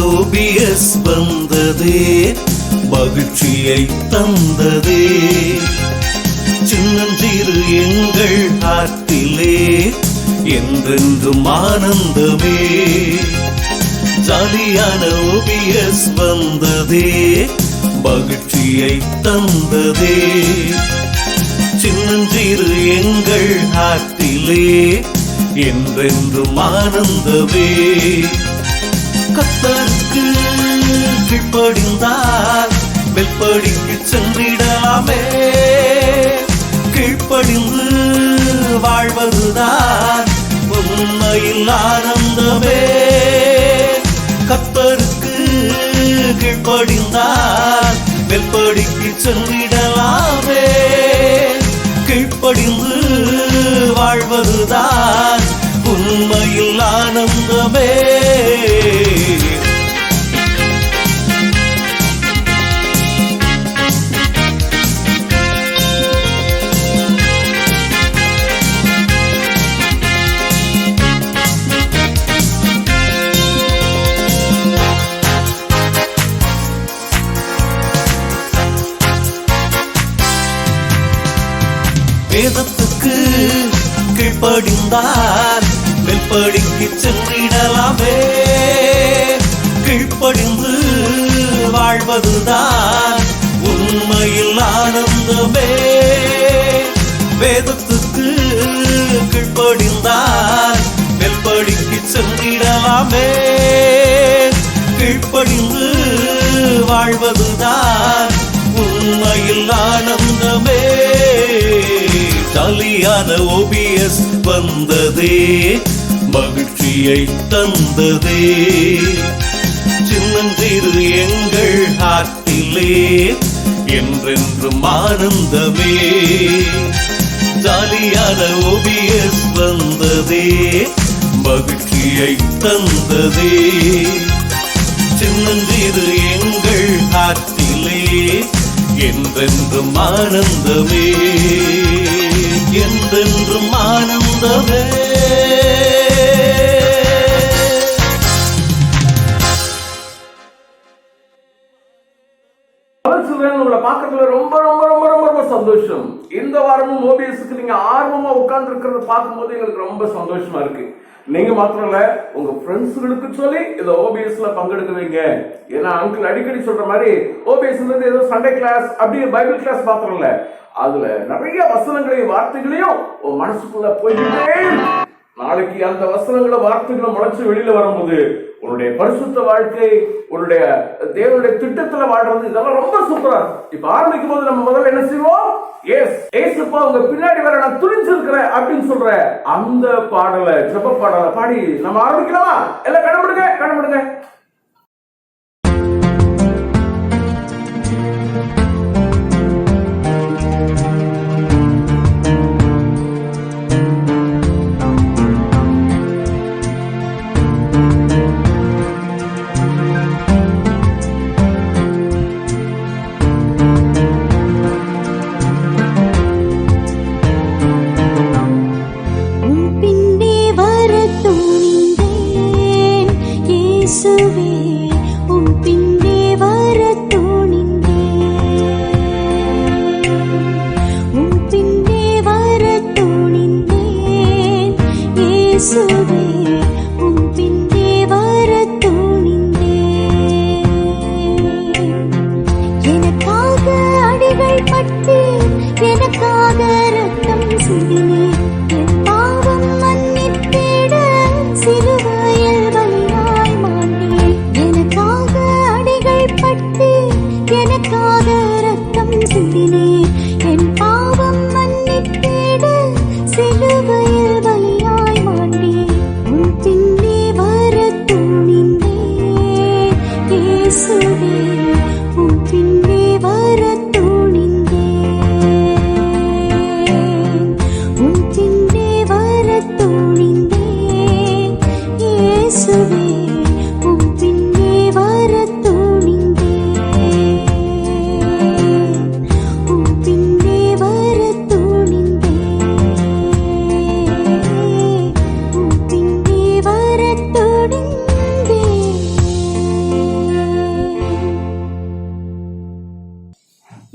OBS வந்ததே மகிழ்ச்சியை தந்ததே. சின்னஞ்சிறு எங்கள் ஆற்றிலே என்றென்றும் ஆனந்தமே. ஜாலியான OBS வந்ததே மகிழ்ச்சியை தந்ததே. சின்னஞ்சிறு எங்கள் ஆற்றிலே என்றென்றும் ஆனந்தமே. கர்த்தருக்கு கீழ்ப்படிந்தால் வெல்படிக்கு சென்றிடலாமே. கீழ்ப்படிந்து வாழ்வதுதான் உண்மையில் ஆனந்தமே. கர்த்தருக்கு கீழ்ப்படிந்தால் வெல்படிக்கு சென்றிடலாமே. கீழ்ப்படிந்து வாழ்வதுதான் உண்மையில் ஆனந்தமே. வேதத்துக்கு கீழ்ப்படிந்தால் வெல்படிக்கு சென்றிடலாமே. கீழ்ப்படிந்து வாழ்வதுதான் உண்மையில் ஆனந்தமே. வேதத்துக்கு கீழ்ப்படிந்தால் வெல்படிக்கு சென்றிடலாமே. கீழ்ப்படிந்து வாழ்வதுதான் உண்மையில் ஆனந்தமே. ஜாலியான OBS வந்ததே மகிழ்ச்சியை தந்ததே. சின்னஞ்சிறு எங்கள் ஆற்றிலே என்றென்றும் ஆனந்தமே. ஜாலியான OBS வந்ததே மகிழ்ச்சியை தந்ததே. சின்னஞ்சிறு எங்கள் ஆற்றிலே என்றென்றும் ஆனந்தமே. என்றென்றும் ஆனந்தமே. உங்களை பார்க்கறதுல ரொம்ப ரொம்ப ரொம்ப ரொம்ப ரொம்ப சந்தோஷம். இந்த வாரமும் OBSக்கு நீங்க ஆர்வமா உட்கார்ந்து இருக்கிறத பார்க்கும்போது எங்களுக்கு ரொம்ப சந்தோஷமா இருக்கு. நீங்க மாத்திரம் இல்ல, உங்க ஃப்ரெண்ட்ஸ்களுக்கு சொல்லி இந்த OBSல பங்கெடுக்க வைங்க. ஏன்னா அங்கிள் அடிக்கடி சொல்ற மாதிரி OBS ஏதோ சண்டே கிளாஸ் அப்படி பைபிள் கிளாஸ் மாத்திரம் இல்ல, அதுல நிறைய வசனங்களையும் வார்த்தைகளையும் உன் மனசுக்குள்ள போயிட்டே. நாளைக்கு அந்த வசனங்களை வார்த்தைகளை முளைச்சு வெளியில வரும்போது உன்னுடைய பரிசுத்த வாழ்க்கை, உன்னுடைய தேவனுடைய திட்டத்துல வாழ்றது, இதெல்லாம் ரொம்ப சூப்பரா. இப்ப ஆரம்பிக்கும் போது நம்ம முதல்ல என்ன செய்வோம்? ஏசுப்பா உங்க பின்னாடி வர நான் துணிஞ்சிருக்கிறேன் அப்படின்னு சொல்ற அந்த பாடலை, ஜெப பாடலை பாடி நம்ம ஆரம்பிக்கலாமா? எல்லாம் கண்டுபிடுங்க கண்டுபிடுங்க. எனக்காக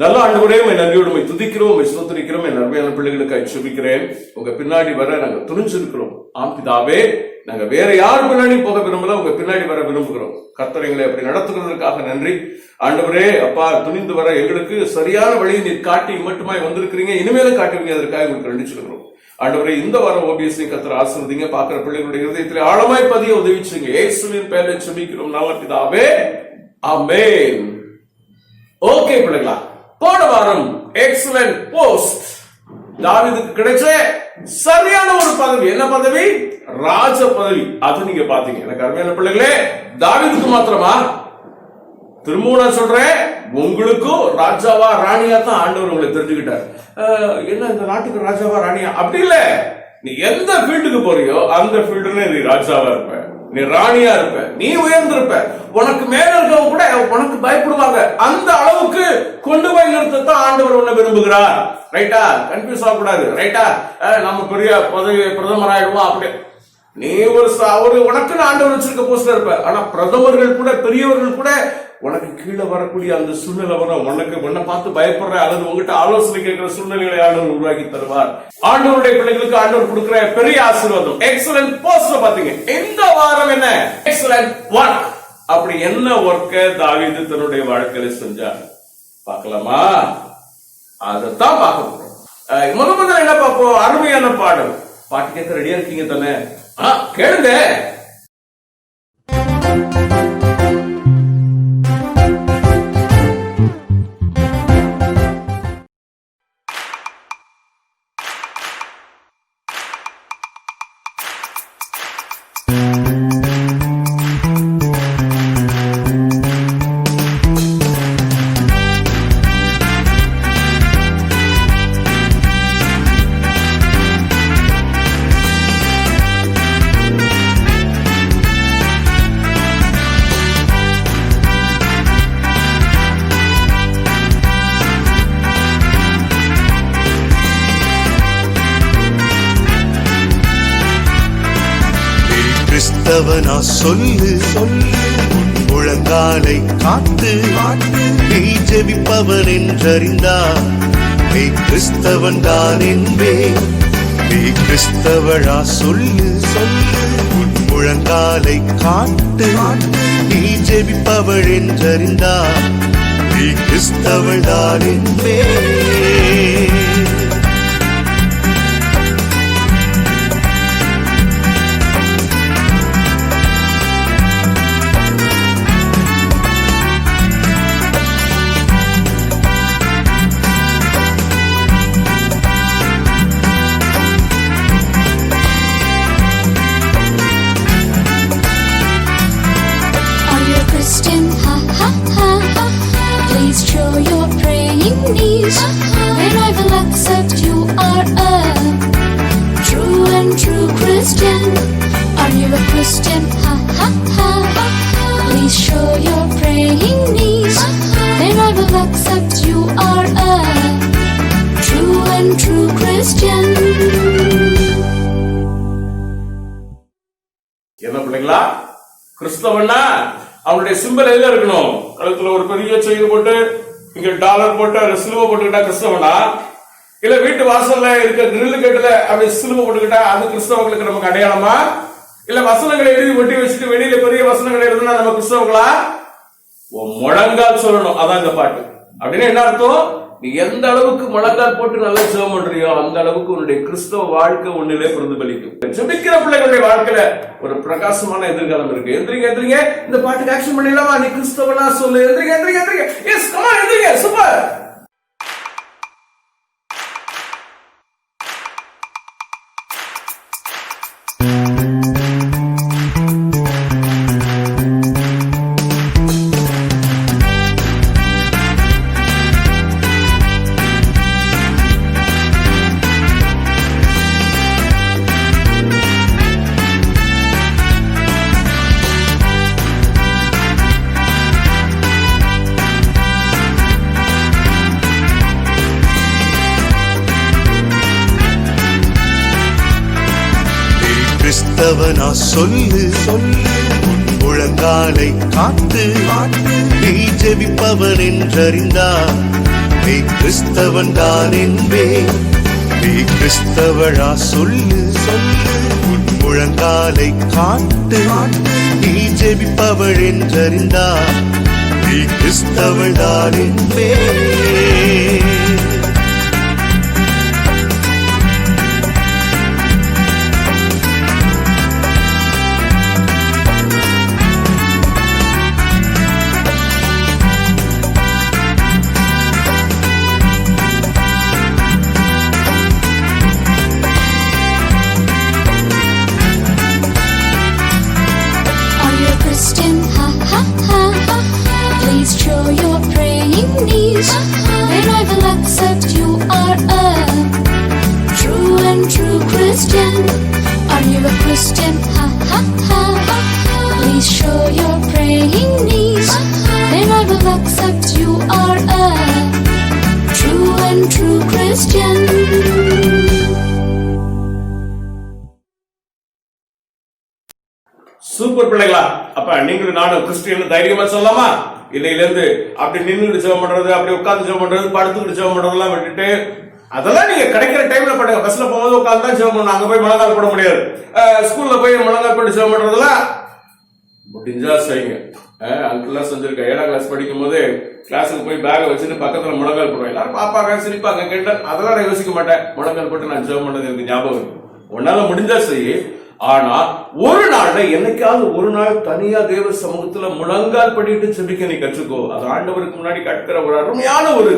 நல்ல ஆண்டவரே, நன்றியோடு துதிக்கிறோம், ஸ்தோத்திரிக்கிறோம். என் அருமையான பிள்ளைகளுக்கு செபிக்கிறேன். உங்க பின்னாடி வர நாங்க துணிஞ்சிருக்கிறோம். ஆம் பிதாவே, நாங்க வேற யார் பின்னாடி போக விரும்பல, உங்க பின்னாடி வர விரும்புகிறோம். கர்த்தர் எங்களை அப்படி நடத்துகிறதுக்காக நன்றி ஆண்டவரே. அப்பா, துணிந்து வர எங்களுக்கு சரியான வழியை நீர் காட்டி மட்டுமாய் வந்திருக்கிறீங்க, இனிமேலும் காட்டுவீங்க. அதற்காக உங்களுக்கு நன்றி சொல்கிறோம் ஆண்டவரே. இந்த வாரம் ஓபிஎஸ் கர்த்தர் ஆசீர்வதிங்க. பாக்குற பிள்ளைகளுடைய இருதயத்திலே ஆழமாய் பதிய உதவி செய்யுங்க. இயேசுவின் பெயரில் செபிக்கிறோம் நல்ல பிதாவே, ஆமென். ஓகே பிள்ளைகளா, போன வாரம் எக்ஸலன்ட் போஸ்ட் தாவீதுக்கு கிடைச்ச சரியான ஒரு பதவி. என்ன பதவி? ராஜ பதவி. அது நீங்க பாத்தீங்க. எனக்கு அருமையான பிள்ளைகளே, தாவீதுக்கு மாத்திரமா? திரும்பவும் நான் சொல்றேன், உங்களுக்கும் ராஜாவா ராணியா தான் ஆண்டவர் உங்களை தெரிஞ்சுக்கிட்டார். என்ன இந்த நாட்டுக்கு ராஜாவா ராணியா? அப்படி இல்ல. நீ எந்த ஃபீல்டுக்கு போறியோ அந்த ஃபீல்டுல நீ ராஜாவா இருப்ப, நீ ராணியா இருப்ப, நீ உயர்ந்திருப்ப. உனக்கு மேல இருக்கவங்க கூட உனக்கு பயப்படுவாங்க. அந்த அளவுக்கு கொண்டு போய் நிறுத்தத்தான் ஆண்டவர் உன்னை விரும்புகிறார். ரைட்டா? கன்ஃபியூஸ் ஆகக்கூடாது. ரைட்டா? நம்ம பெரிய பதவி பிரதமர் ஆயிடுவோம் அப்படி. நீ ஒரு உனக்குன்னு ஆண்டவர் வச்சிருக்க போஸ்ட்ல இருப்ப. ஆனா பிரதமர்கள் கூட, பெரியவர்கள் கூட உனக்கு கீழே வரக்கூடிய அந்த சூழ்நிலை வரும். உன்னை பார்த்து பயப்படுற அல்லது உங்ககிட்ட ஆலோசனை கேட்கிற சூழ்நிலைகளை ஆண்டவர் உருவாக்கி தருவார். ஆண்டவருடைய பிள்ளைகளுக்கு ஆண்டவர் கொடுக்கிற பெரிய ஆசீர்வாதம் எக்ஸலன்ட் போஸ்ட் பாத்தீங்க. இந்த வாரம் என்ன? Excellent work. அப்படி என்ன ஒர்க்க தாவீது தன்னுடைய வாழ்க்கையில செஞ்சார் பார்க்கலாமா? அதைத்தான் பார்க்க போறோம். முதல்ல என்ன பார்ப்போம்? அருமையான பாடல். பாட்டு கேட்க ரெடியா இருக்கீங்க தானே? கேளுங்க. கிறிஸ்தவனா சொல்லு முழங்காலை காத்து நீ ஜெபிப்பவன் என்றறிந்தார். நீ கிறிஸ்தவன் தான் என்பே. நீ கிறிஸ்தவனா சொல்லு முழங்காலை காட்டு நீ ஜெபிப்பவள் என்றறிந்தார். நீ கிறிஸ்தவள் தான் என்பே. Then I will accept you are a true and true Christian. Are you a Christian? Ha ha ha. Please show your praying knees. Then I will accept you are a true and true Christian. என்ன பிள்ளைங்களா, கிறிஸ்தவன்னா அவனுடைய symbol எதுல இருக்கணும்? கழுத்துல ஒரு பெரிய chain போட்டு இங்க டாலர் போட்டு சிலுவை போட்டுக்கிட்டா கிறிஸ்தவனா? இல்ல வீட்டு வாசல்ல இருக்க கிரில் கேட்டுல அப்படி சிலுவை போட்டுக்கிட்டா அது கிறிஸ்தவங்களுக்கு நமக்கு அடையாளமா? இல்ல வசனங்களை எழுதி ஒட்டி வச்சுட்டு வெளியில பெரிய வசனங்களை எழுதுனா நம்ம கிறிஸ்தவங்களா? முழங்கால் சொல்லணும். அதான் இந்த பாட்டு. அப்படின்னு என்ன அர்த்தம்? நீ எந்த அளவுக்கு முழங்கால் போட்டு நல்லா ஜெபம் பண்றியோ அந்த அளவுக்கு உன்னுடைய கிறிஸ்தவ வாழ்க்கை உன்னிலே பிரதிபலிக்கும். ஜெபிக்கிற பிள்ளைகளுடைய வாழ்க்கையில ஒரு பிரகாசமான எதிர்காலம் இருக்கு. எந்திரிங்க எந்திரிங்க, இந்த பாட்டுக்கு ஆக்ஷன் பண்ணிடலாமா? நீ கிறிஸ்தவனா சொல்லு. எந்திரிங்க எந்திரிங்க எந்திரிங்க. எஸ், கம் ஆன், எந்திரிங்க. சூப்பர். கிறிஸ்தவனா சொல்லு முழங்காலை காத்து நீ ஜெபிப்பவன் என்றறிந்தார். நீ கிறிஸ்தவன் தான் என்பே. நீ கிறிஸ்தவழா சொல்லு உன் முழங்காலை காட்டு. நீ ஜெபிப்பவள் என்றறிந்தார் நீ கிறிஸ்தவள் தான் என்பே. Are you a Christian? Ha ha ha ha. Please show your praying knees. Then I will accept you are a true and true Christian. Are you a Christian? Ha ha ha ha. Please show your praying knees. Then I will accept you are a true and true Christian. Super பிள்ளைங்களா. அப்ப நீங்களும் நானும் Christian தைரியமா சொல்லலாமா? இன்னையில இருந்து அப்படி நின்று ஜெபம் பண்றது, அப்படி உட்கார்ந்து ஜெபம் பண்றது, படுத்துக்கிட்டு ஜெபம் பண்றதெல்லாம் விட்டுட்டு அதெல்லாம் நீங்க கிடைக்கிற டைம்ல பண்ணுங்க. பஸ்ல போகும்போது உட்கார்ந்து தான் ஜெபம் பண்ணணும். அங்க போய் முழங்கால் போட முடியாது. ஸ்கூல்ல போய் முழங்கால் போட்டு ஜெபம் பண்றதெல்லாம் முடிஞ்சா செய்யுங்க. அங்கெல்லாம் செஞ்சிருக்கேன். 7ஆம் கிளாஸ் படிக்கும் போது கிளாஸுக்கு போய் பேகை வச்சுட்டு பக்கத்துல முழங்கால் போடுவேன். எல்லாரும் பாப்பாங்க, சிரிப்பாங்க, கேட்ட அதெல்லாம் நான் யோசிக்க மாட்டேன். முழங்கால் போட்டு நான் ஜெபம் பண்ணது எனக்கு ஞாபகம். உன்னால முடிஞ்சா செய்ய. ஆனா ஒரு நாள்ல என்னைக்காவது ஒரு நாள் தனியா தேவ சமூகத்துல முழங்கால் படிட்டு ஜெபிக்க நீ கற்றுக்கோ. அது ஆண்டவருக்கு முன்னாடி கட்டுற ஒரு அருமையான ஒரு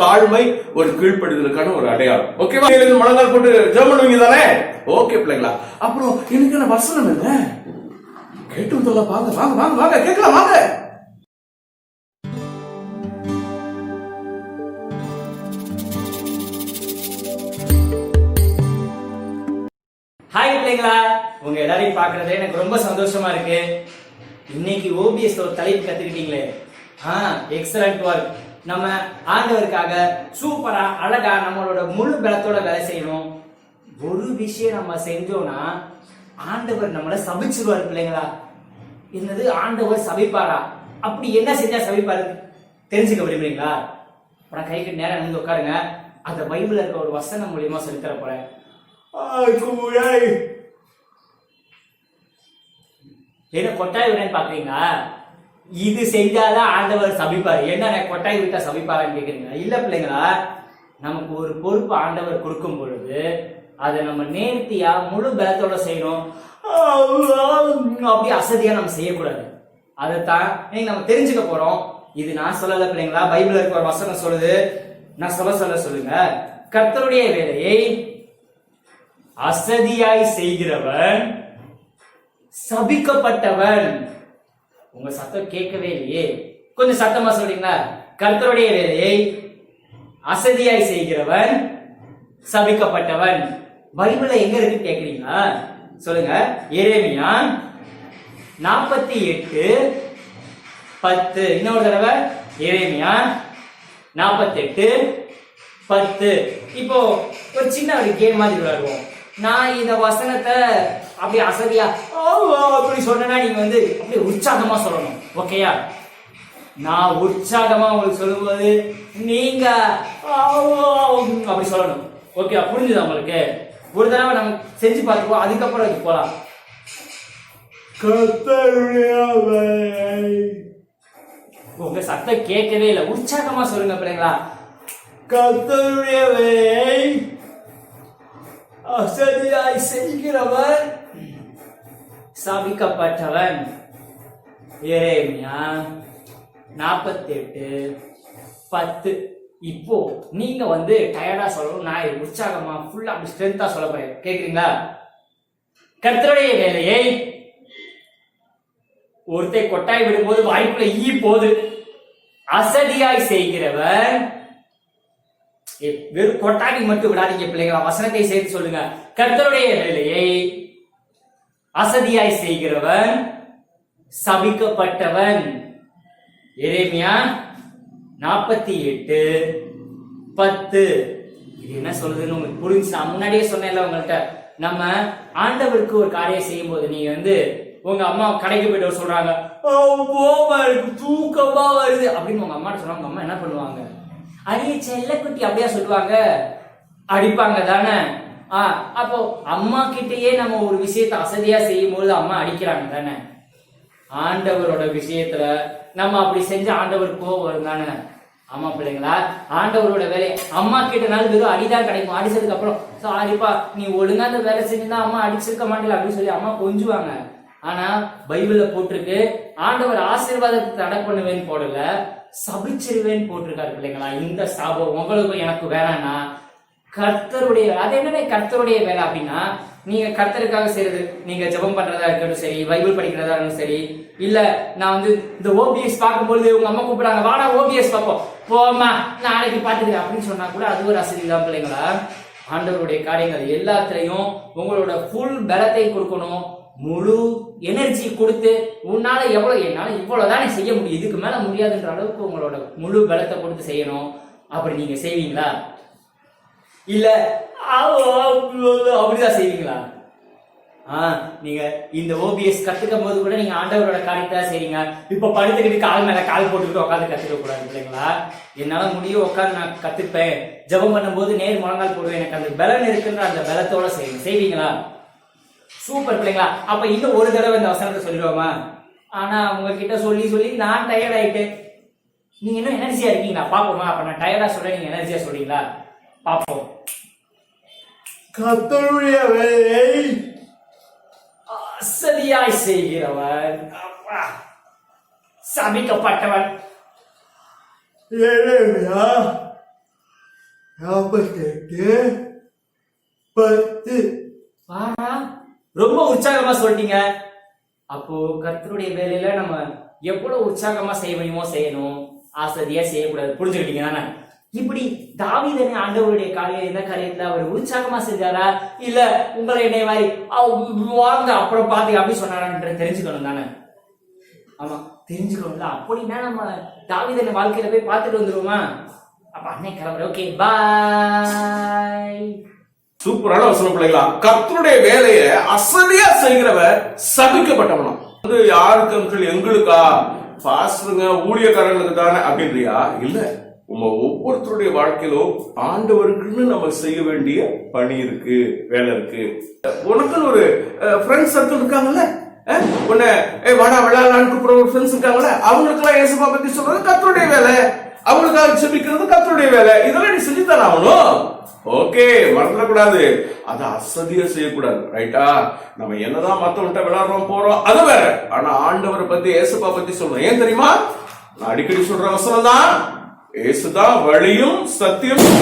தாழ்மை, ஒரு கீழ்ப்படிதலுக்கான ஒரு அடையாளம். ஓகேவா? முழங்கால் போட்டு ஜெபம் பண்ணுவீங்க தானே? ஓகே பிள்ளைங்களா. அப்புறம் இன்னைக்கான வசனம் என்ன கேட்டு சொல்ல வாங்க வாங்க வாங்க வாங்க கேட்கலாம் வாங்க. ஹாய் பிள்ளைங்களா, உங்க எல்லாரையும் பாக்குறது எனக்கு ரொம்ப சந்தோஷமா இருக்கு. இன்னைக்கு ஓபிஎஸ் ஒரு தலைப்பு கத்துக்கிட்டீங்களே, எக்ஸலண்ட் ஒர்க். நம்ம ஆண்டவருக்காக சூப்பரா அழகா நம்மளோட முழு பலத்தோட வேலை செய்யணும். ஒரு விஷயம் நம்ம செஞ்சோம்னா ஆண்டவர் நம்மள சபிச்சிருவாரு பிள்ளைங்களா. என்னது ஆண்டவர் சபிப்பாரா? அப்படி என்ன செஞ்சா சபிப்பாரு தெரிஞ்சுக்க விரும்புறீங்களா? அப்புறம் கைக்கு நேரம் நின்று உட்காருங்க. அந்த பைபிள்ல இருக்க ஒரு வசனம் மூலியமா சொல்லித்தர போறேன். என்ன கொட்டாய் விடன்னு பாக்குறீங்களா? இது செஞ்சாதான் ஆண்டவர் சபிப்பாரு. என்ன கொட்டாய் விட்டா சபிப்பாரான்னு கேக்குறீங்க? இல்ல பிள்ளைங்களா, நமக்கு ஒரு பொறுப்பு ஆண்டவர் கொடுக்கும் பொழுது அதை நம்ம நேர்த்தியா முழு பலத்தோட செய்யணும். அப்படி அசதியா நம்ம செய்யக்கூடாது. அதைத்தான் நீங்க நம்ம தெரிஞ்சுக்க போறோம். இது நான் சொல்லல பிள்ளைங்களா, பைபிள்ல இருக்க ஒரு வசனம் சொல்லுது. நான் சொல்லுங்க. கர்த்தருடைய வேலையை அசதியாய் செய்கிறவன் சபிக்கப்பட்டவன். உங்க சத்தம் கேட்கவே இல்லையே, கொஞ்சம் சத்தமா சொல்றீங்களா? கர்த்தருடைய வேலையை அசதியாய் செய்கிறவன் சபிக்கப்பட்டவன். பைபிள்ல எங்க இருக்கு கேக்குறீங்களா? சொல்லுங்க. எரேமியா 48:10. இன்னொரு தடவை எரேமியா 48:10. இப்போ ஒரு சின்ன ஒரு கேம் மாதிரி விளையாடுவோம். நான் இந்த வசனத்தை அப்படியே அசதியா அப்படி சொன்னா நீங்க வந்து அப்படியே உற்சாகமா சொல்லணும். ஓகேயா? நான் உற்சாகமா உங்களுக்கு சொல்லும்போது நீங்க அப்படி சொல்லணும். ஓகே, புரிஞ்சுதா உங்களுக்கு? ஒரு தடவை நம்ம செஞ்சு பார்த்துப்போம், அதுக்கப்புறம் இது போலாம். உங்க சத்தம் கேட்கவே இல்லை. உற்சாகமா சொல்லுங்க பிள்ளைங்களா. கர்த்தருடைய வேலை அசதியாய் செய்கிறவன் சபிக்கப்பட்டவன். எரேமியா 48:10. இப்போ நீங்க வந்து டயர்டா சொல்லணும், நான் உற்சாகமா ஃபுல்லா ஸ்ட்ரென்த்தா சொல்ல போறேன். கேக்குறீங்களா? கர்த்தருடைய வேலையை ஒருத்தர் கொட்டாய் விடும்போது வாய்ப்புல ஈ போது அசதியாய் செய்கிறவன். வெறும் கொட்டாடி மட்டும் விடாதீங்க பிள்ளைங்களா, வசனத்தை சேர்த்து சொல்லுங்க. கர்த்தருடைய வேலையை அசதியாய் செய்கிறவன் சபிக்கப்பட்டவன். எரேமியா 48:10. இது என்ன சொல்றதுன்னு உங்களுக்கு புரிஞ்சு? நான் முன்னாடியே சொன்னேன்ல உங்கள்கிட்ட, நம்ம ஆண்டவருக்கு ஒரு காரியம் செய்யும் போது நீங்க வந்து உங்க அம்மா கடைக்கு போயிட்டு சொல்றாங்க, தூக்கமா வருது அப்படின்னு உங்க அம்மா சொன்னாங்க. உங்க அம்மா என்ன பண்ணுவாங்க? அடியே செல்லக்குட்டி அப்படியா சொல்லுவாங்க, அடிப்பாங்க தானே. அப்போ அம்மா கிட்டயே நம்ம ஒரு விஷயத்த அசதியா செய்யும் போது அம்மா அடிக்கிறாங்க தானே. ஆண்டவரோட விஷயத்துல நம்ம அப்படி செஞ்ச ஆண்டவர் கோவம் வரும் தானே. ஆமா பிள்ளைங்களா, ஆண்டவரோட வேலையை அம்மா கிட்டனால வெறும் அடிதான் கிடைக்கும். அடிச்சதுக்கு அப்புறம் சாரிப்பா நீ ஒழுங்கா அந்த வேலை செஞ்சுதான் அம்மா அடிச்சிருக்க மாட்டேல அப்படின்னு சொல்லி அம்மா கொஞ்சுவாங்க. ஆனா பைபிள்ல போட்டிருக்கு, ஆண்டவர் ஆசீர்வாதத்தை தடை பண்ணுவேன்னு போடல, சபிச்சிருவேன்னு போட்டிருக்காரு பிள்ளைங்களா. இந்த சாபம் உங்களுக்கும் எனக்கு வேணாம்னா கர்த்தருடைய, அது என்னன்னா கர்த்தருடைய வேலை அப்படின்னா, நீங்க கர்த்தருக்காக செய்யறது, நீங்க ஜெபம் பண்றதா இருக்கட்டும் சரி, பைபிள் படிக்கிறதா இருக்கட்டும் சரி, இல்ல நான் வந்து இந்த ஓபிஎஸ் பார்க்கும்போது உங்க அம்மா கூப்பிடுறாங்க வாடா ஓபிஎஸ் பார்ப்போம், போமா நாளைக்கு பார்த்துக்கிறேன் அப்படின்னு சொன்னா கூட அது ஒரு அசதி தான் பிள்ளைங்களா. ஆண்டவருடைய காரியங்கள் எல்லாத்துலயும் உங்களோட ஃபுல் பலத்தை கொடுக்கணும், முழு எனர்ஜி கொடுத்து உன்னால என்னால இவ்வளவுதானே செய்ய முடியும், இதுக்கு மேல முடியாதுன்ற அளவுக்கு உங்களோட முழு பலத்தை கொடுத்து செய்யணும். அப்படி நீங்க செய்வீங்களா? இல்ல அப்படிதான் செய்வீங்களா? நீங்க இந்த ஓபிஎஸ் கத்துக்கும் போது கூட நீங்க ஆண்டவரோட காரியத்தை செய்றீங்க. இப்ப படுத்துக்கிட்டு கால் மேல கால் போட்டுக்கிட்டு உட்காந்து கத்துக்க கூடாது பிள்ளைங்களா. என்னால முடியும் உட்காந்து நான் கத்துப்பேன், ஜெபம் பண்ணும் போது நேர் முழங்கால் போடுவேன், எனக்கு அந்த பலன் இருக்குன்ற அந்த பலத்தோட செய்வீங்களா? சூப்பர் பிள்ளைங்களா. அப்ப இன்னும் ஒரு தடவை இந்த வசனத்தை சொல்லிடுவோமா? ஆனா உங்ககிட்ட சொல்லி சொல்லி நான் டயர்ட் ஆயிட்டு, நீங்க இன்னும் எனர்ஜியா இருக்கீங்களா பாப்போமா? அப்ப நான் டயர்டா சொல்ல நீங்க எனர்ஜியா சொல்றீங்களா பாப்போம். கர்த்தருடைய வேலையை அசதியாய் செய்கிறவன் சபிக்கப்பட்டவன். எரேமியா 48:10. ரொம்ப உற்சாகமா சொல்லிட்டீங்க. அப்போ கர்த்தருடைய வேலையில நம்ம எவ்வளவு உற்சாகமா செய்ய முடியுமோ செய்யணும், அசதியா செய்யக்கூடாது. புரிஞ்சுக்கிட்டீங்க தானே? இப்படி தாவீதனை ஆண்டவருடைய காரியம் எந்த காரியத்துல அவர் உற்சாகமா செஞ்சாரா, இல்ல உங்களை என்னை மாதிரி வாங்க அப்புறம் பாத்து அப்படி சொன்னாரான்ற தெரிஞ்சுக்கணும் தானே. ஆமா தெரிஞ்சுக்கணும்ல. அப்படின்னா நம்ம தாவீதனை வாழ்க்கையில போய் பார்த்துட்டு வந்துருவோமா? அப்ப அன்னை கிளம்புற. Okay bye. சூப்பரான வசனம் பிள்ளைங்களா. கர்த்தருடைய வேலையை அசதியா செய்கிறவர் சபிக்கப்பட்டவனும். வந்து யாருக்கு அங்கிள், எங்களுக்கா பாஸ்டருங்க ஊழியக்காரங்களுக்கு தானே அப்படின்றியா? இல்ல, உங்க ஒவ்வொருத்தருடைய வாழ்க்கையிலும் ஆண்டவருக்குன்னு நம்ம செய்ய வேண்டிய பணி இருக்கு, வேலை இருக்கு. உனக்குன்னு ஒரு ஃப்ரெண்ட்ஸ் சர்க்கிள் இருக்காங்கல்ல, உன்னை வாடா விளையாடலான்னு கூப்பிடுற ஒரு ஃப்ரெண்ட்ஸ் இருக்காங்கல்ல, அவங்களுக்கு எல்லாம் இயேசுவை பத்தி சொல்றது கர்த்தருடைய வேலை, அவங்களுக்காக ஜெபிக்கிறது கர்த்தருடைய வேலை. இதெல்லாம் நீ செஞ்சுத்தானே ஆகணும். ஓகே, மறந்துடக்கூடாது. அதை அசதியா செய்யக்கூடாது. ரைட்டா? நம்ம என்னதான் மத்தவன்கிட்ட விளையாடுறோம் போறோம் அது வேற, ஆனா ஆண்டவரை பத்தி இயேசுப்பா பத்தி சொல்றோம். ஏன் தெரியுமா? நான் அடிக்கடி சொல்ற வசனம் தான், இயேசுதான் வழியும் சத்தியமும்,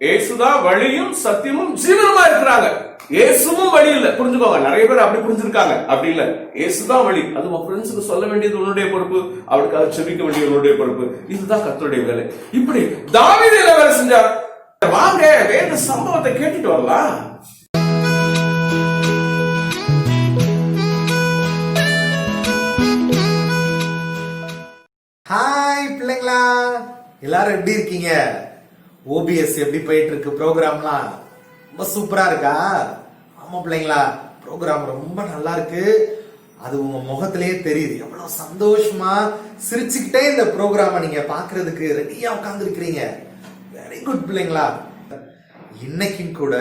இயேசுதான் வழியும் சத்தியமும் ஜீவனமா இருக்கிறாங்க. இயேசுவும் வழி இல்ல, புரிஞ்சுக்கோங்க. நிறைய பேர் அப்படி புரிஞ்சிருக்காங்க. அப்படி இல்ல, இயேசுதான் வழி. அது உங்க ஃப்ரெண்ட்ஸுக்கு சொல்ல வேண்டியது உன்னுடைய பொறுப்பு, அவளுக்காக செபிக்க வேண்டியது உன்னுடைய பொறுப்பு. இதுதான் கர்த்தருடைய வேலை. இப்படி தாவீது வேலை செஞ்சார். வாங்க வேத சம்பவத்தை கேட்டுட்டு வரலாம். ஹாய் பிள்ளைங்களா, எல்லாரும் எப்படி இருக்கீங்க? ஓபிஎஸ் எப்படி போயிட்டு இருக்கு? ப்ரோக்ராம்லாம் ரொம்ப சூப்பரா இருக்கா? ஆமா பிள்ளைங்களா, ப்ரோக்ராம் ரொம்ப நல்லா இருக்கு. அது உங்க முகத்திலேயே தெரியுது, எவ்வளவு சந்தோஷமா சிரிச்சுக்கிட்டே இந்த ப்ரோக்ராம நீங்க பாக்குறதுக்கு ரெடியா உட்கார்ந்து இருக்கிறீங்க. வெரி குட் பிள்ளைங்களா. இன்னைக்கும் கூட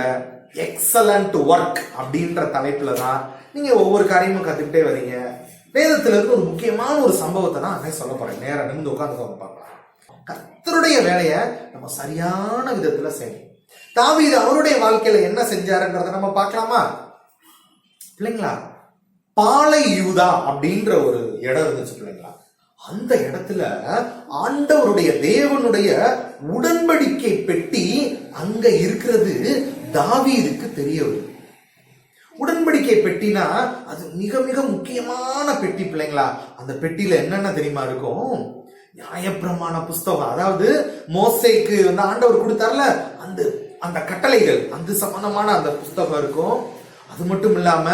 எக்ஸலண்ட் ஒர்க் அப்படின்ற தலைப்புல தான் நீங்க ஒவ்வொரு காரியமும் கத்துக்கிட்டே வரீங்க. வேதத்துல இருந்து ஒரு முக்கியமான ஒரு சம்பவத்தை தான் அன்னை சொல்ல போறேன். நேரம் நிமிந்து உட்கார்ந்து பார்க்கலாம். கர்த்தருடைய வேலையை நம்ம சரியான விதத்துல செய்யணும். தாவீது அவருடைய வாழ்க்கையில என்ன செஞ்சாருன்றத நம்ம பார்க்கலாமா பிள்ளைங்களா? பாலை யூதா அப்படின்ற ஒரு இடம் இருந்துச்சு பிள்ளைங்களா. அந்த இடத்துல ஆண்டவருடைய தேவனுடைய உடன்படிக்கை பெட்டி அங்க இருக்கிறது தாவீதுக்கு தெரிய வருது. உடன்படிக்கை பெட்டினா அது மிக மிக முக்கியமான பெட்டி பிள்ளைங்களா. அந்த பெட்டியில என்னென்ன தெரியுமா இருக்கும்? நியாயப்பிரமாண புஸ்தகம், அதாவது மோசேக்கு வந்து ஆண்டவர் கொடுத்தார்ல அந்த அந்த கட்டளைகள், அந்த சம்பந்தமான அந்த புஸ்தகம் இருக்கும். அது மட்டும் இல்லாம